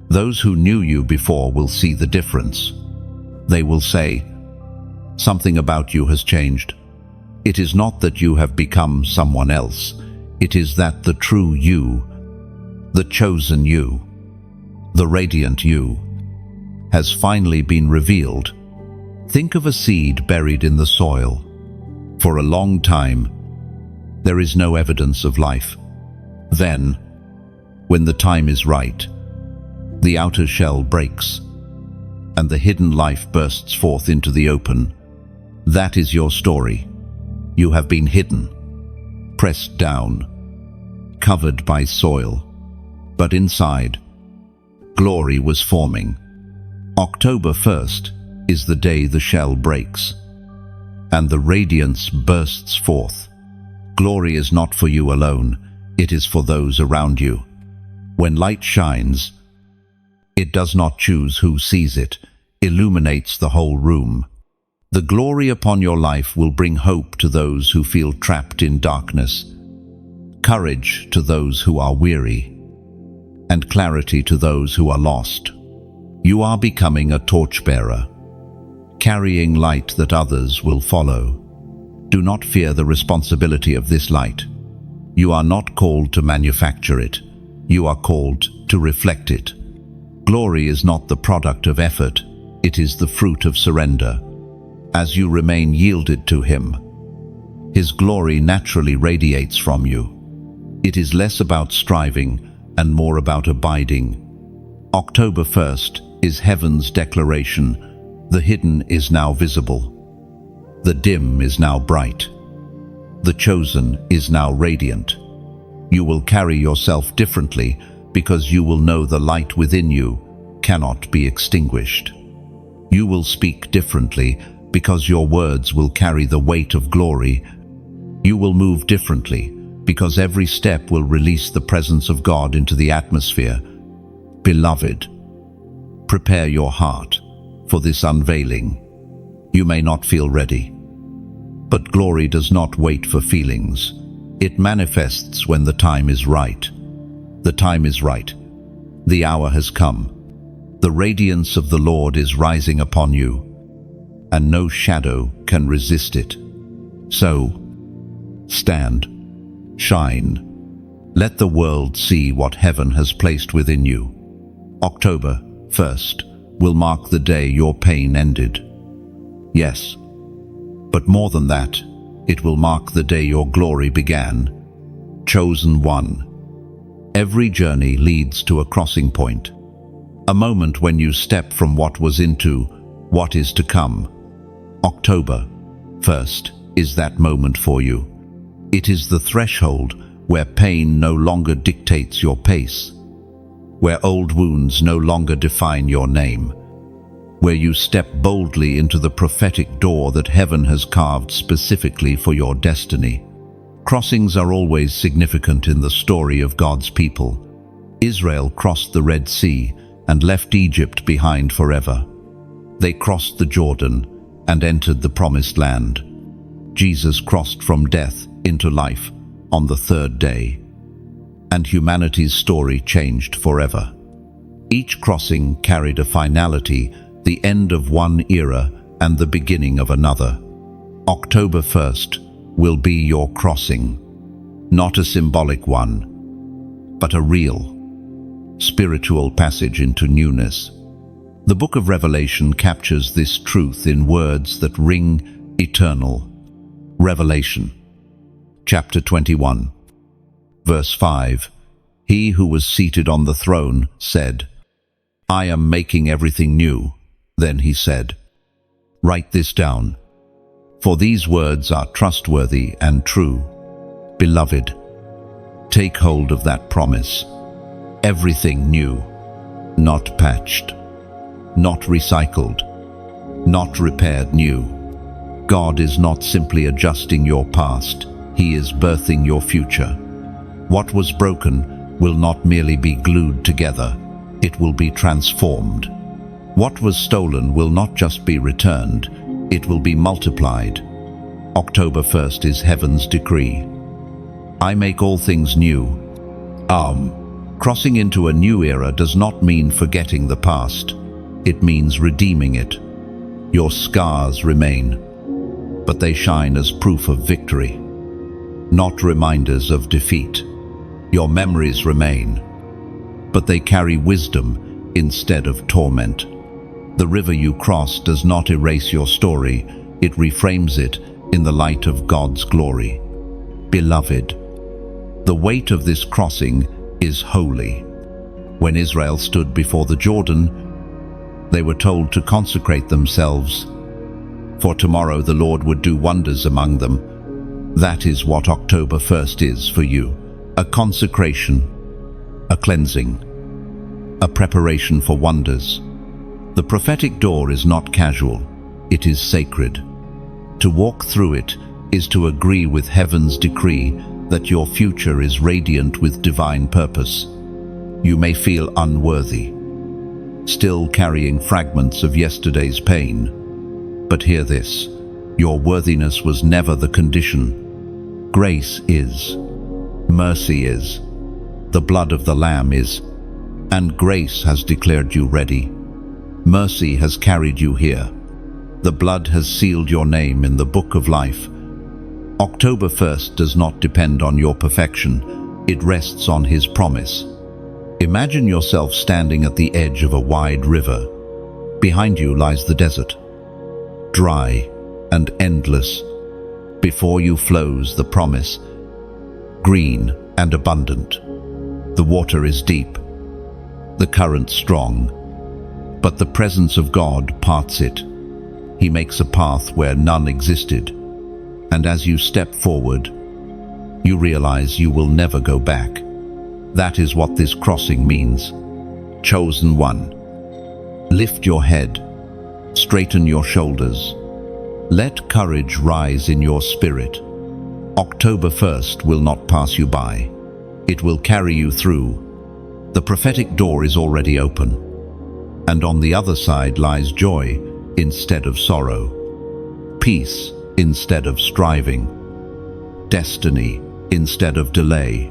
Those who knew you before will see the difference. They will say, "Something about you has changed." It is not that you have become someone else. It is that the true you, the chosen you, the radiant you, has finally been revealed. Think of a seed buried in the soil. For a long time, there is no evidence of life. Then, when the time is right, the outer shell breaks, and the hidden life bursts forth into the open. That is your story. You have been hidden, pressed down, covered by soil, but inside, glory was forming. October 1st is the day the shell breaks, and the radiance bursts forth. Glory is not for you alone, it is for those around you. When light shines, it does not choose who sees it, illuminates the whole room. The glory upon your life will bring hope to those who feel trapped in darkness, courage to those who are weary, and clarity to those who are lost. You are becoming a torchbearer, carrying light that others will follow. Do not fear the responsibility of this light. You are not called to manufacture it. You are called to reflect it. Glory is not the product of effort. It is the fruit of surrender. As you remain yielded to Him, His glory naturally radiates from you. It is less about striving and more about abiding. October 1st is heaven's declaration. The hidden is now visible. The dim is now bright. The chosen is now radiant. You will carry yourself differently because you will know the light within you cannot be extinguished. You will speak differently because your words will carry the weight of glory. You will move differently because every step will release the presence of God into the atmosphere. Beloved, prepare your heart for this unveiling. You may not feel ready, but glory does not wait for feelings. It manifests when the time is right. The time is right. The hour has come. The radiance of the Lord is rising upon you, and no shadow can resist it. So, stand, shine. Let the world see what heaven has placed within you. October 1st will mark the day your pain ended. Yes, but more than that, it will mark the day your glory began. Chosen one. Every journey leads to a crossing point, a moment when you step from what was into what is to come. October 1st is that moment for you. It is the threshold where pain no longer dictates your pace, where old wounds no longer define your name, where you step boldly into the prophetic door that heaven has carved specifically for your destiny. Crossings are always significant in the story of God's people. Israel crossed the Red Sea and left Egypt behind forever. They crossed the Jordan and entered the Promised Land. Jesus crossed from death into life on the third day, and humanity's story changed forever. Each crossing carried a finality, the end of one era and the beginning of another. October 1st will be your crossing, not a symbolic one, but a real, spiritual passage into newness. The book of Revelation captures this truth in words that ring eternal. Revelation, chapter 21, verse 5. He who was seated on the throne said, "I am making everything new." Then he said, "Write this down, for these words are trustworthy and true." Beloved, take hold of that promise. Everything new, not patched, not recycled, not repaired new. God is not simply adjusting your past, He is birthing your future. What was broken will not merely be glued together, it will be transformed. What was stolen will not just be returned, it will be multiplied. October 1st is heaven's decree. I make all things new. Crossing into a new era does not mean forgetting the past. It means redeeming it. Your scars remain, but they shine as proof of victory, not reminders of defeat. Your memories remain, but they carry wisdom instead of torment. The river you cross does not erase your story, it reframes it in the light of God's glory. Beloved, the weight of this crossing is holy. When Israel stood before the Jordan, they were told to consecrate themselves, for tomorrow the Lord would do wonders among them. That is what October 1st is for you. A consecration, a cleansing, a preparation for wonders. The prophetic door is not casual, it is sacred. To walk through it is to agree with heaven's decree that your future is radiant with divine purpose. You may feel unworthy, still carrying fragments of yesterday's pain. But hear this, your worthiness was never the condition. Grace is, mercy is, the blood of the Lamb is, and grace has declared you ready. Mercy has carried you here. The blood has sealed your name in the book of life. October 1st does not depend on your perfection, it rests on His promise. Imagine yourself standing at the edge of a wide river. Behind you lies the desert, dry and endless. Before you flows the promise, green and abundant. The water is deep, the current strong, but the presence of God parts it. He makes a path where none existed, and as you step forward, you realize you will never go back. That is what this crossing means. Chosen one. Lift your head, straighten your shoulders. Let courage rise in your spirit. October 1st will not pass you by. It will carry you through. The prophetic door is already open, and on the other side lies joy instead of sorrow, peace instead of striving, destiny instead of delay.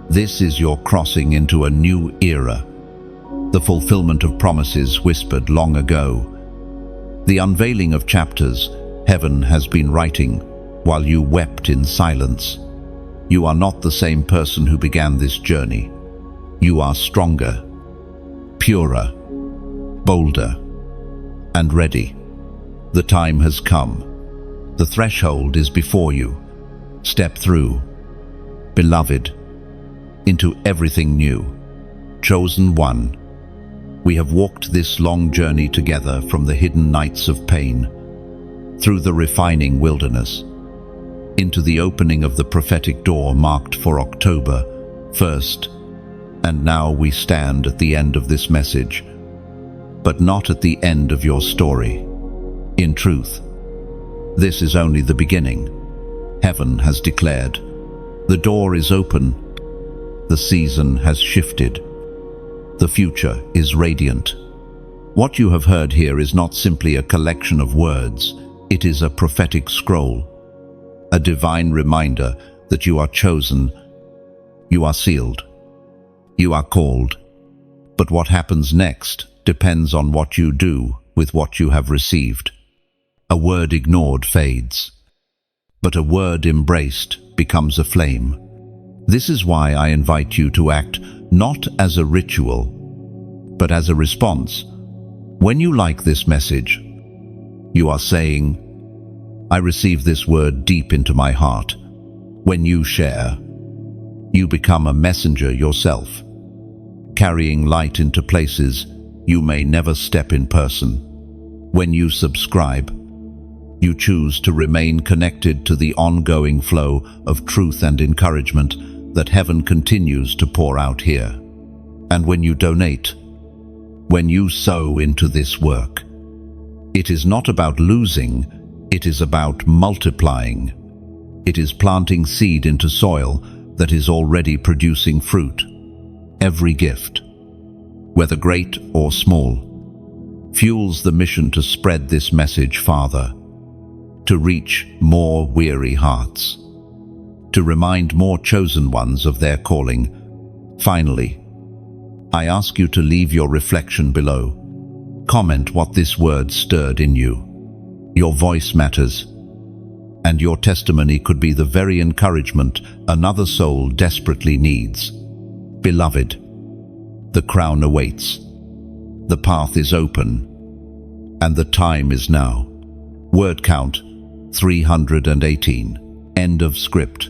This is your crossing into a new era, the fulfillment of promises whispered long ago. The unveiling of chapters heaven has been writing while you wept in silence. You are not the same person who began this journey. You are stronger, purer, bolder, and ready. The time has come. The threshold is before you. Step through, beloved, into everything new. Chosen one. We have walked this long journey together from the hidden nights of pain, through the refining wilderness, into the opening of the prophetic door marked for October 1st. And now we stand at the end of this message, but not at the end of your story. In truth, this is only the beginning. Heaven has declared, the door is open, the season has shifted, the future is radiant. What you have heard here is not simply a collection of words, it is a prophetic scroll, a divine reminder that you are chosen, you are sealed, you are called. But what happens next depends on what you do with what you have received. A word ignored fades, but a word embraced becomes a flame. This is why I invite you to act not as a ritual, but as a response. When you like this message, you are saying, I receive this word deep into my heart. When you share, you become a messenger yourself, carrying light into places you may never step in person. When you subscribe, you choose to remain connected to the ongoing flow of truth and encouragement that heaven continues to pour out here. And when you donate, when you sow into this work, it is not about losing, it is about multiplying. It is planting seed into soil that is already producing fruit. Every gift, whether great or small, fuels the mission to spread this message farther, to reach more weary hearts, to remind more chosen ones of their calling. Finally, I ask you to leave your reflection below. Comment what this word stirred in you. Your voice matters, and your testimony could be the very encouragement another soul desperately needs. Beloved, the crown awaits. The path is open, and the time is now. Word count 318. End of script.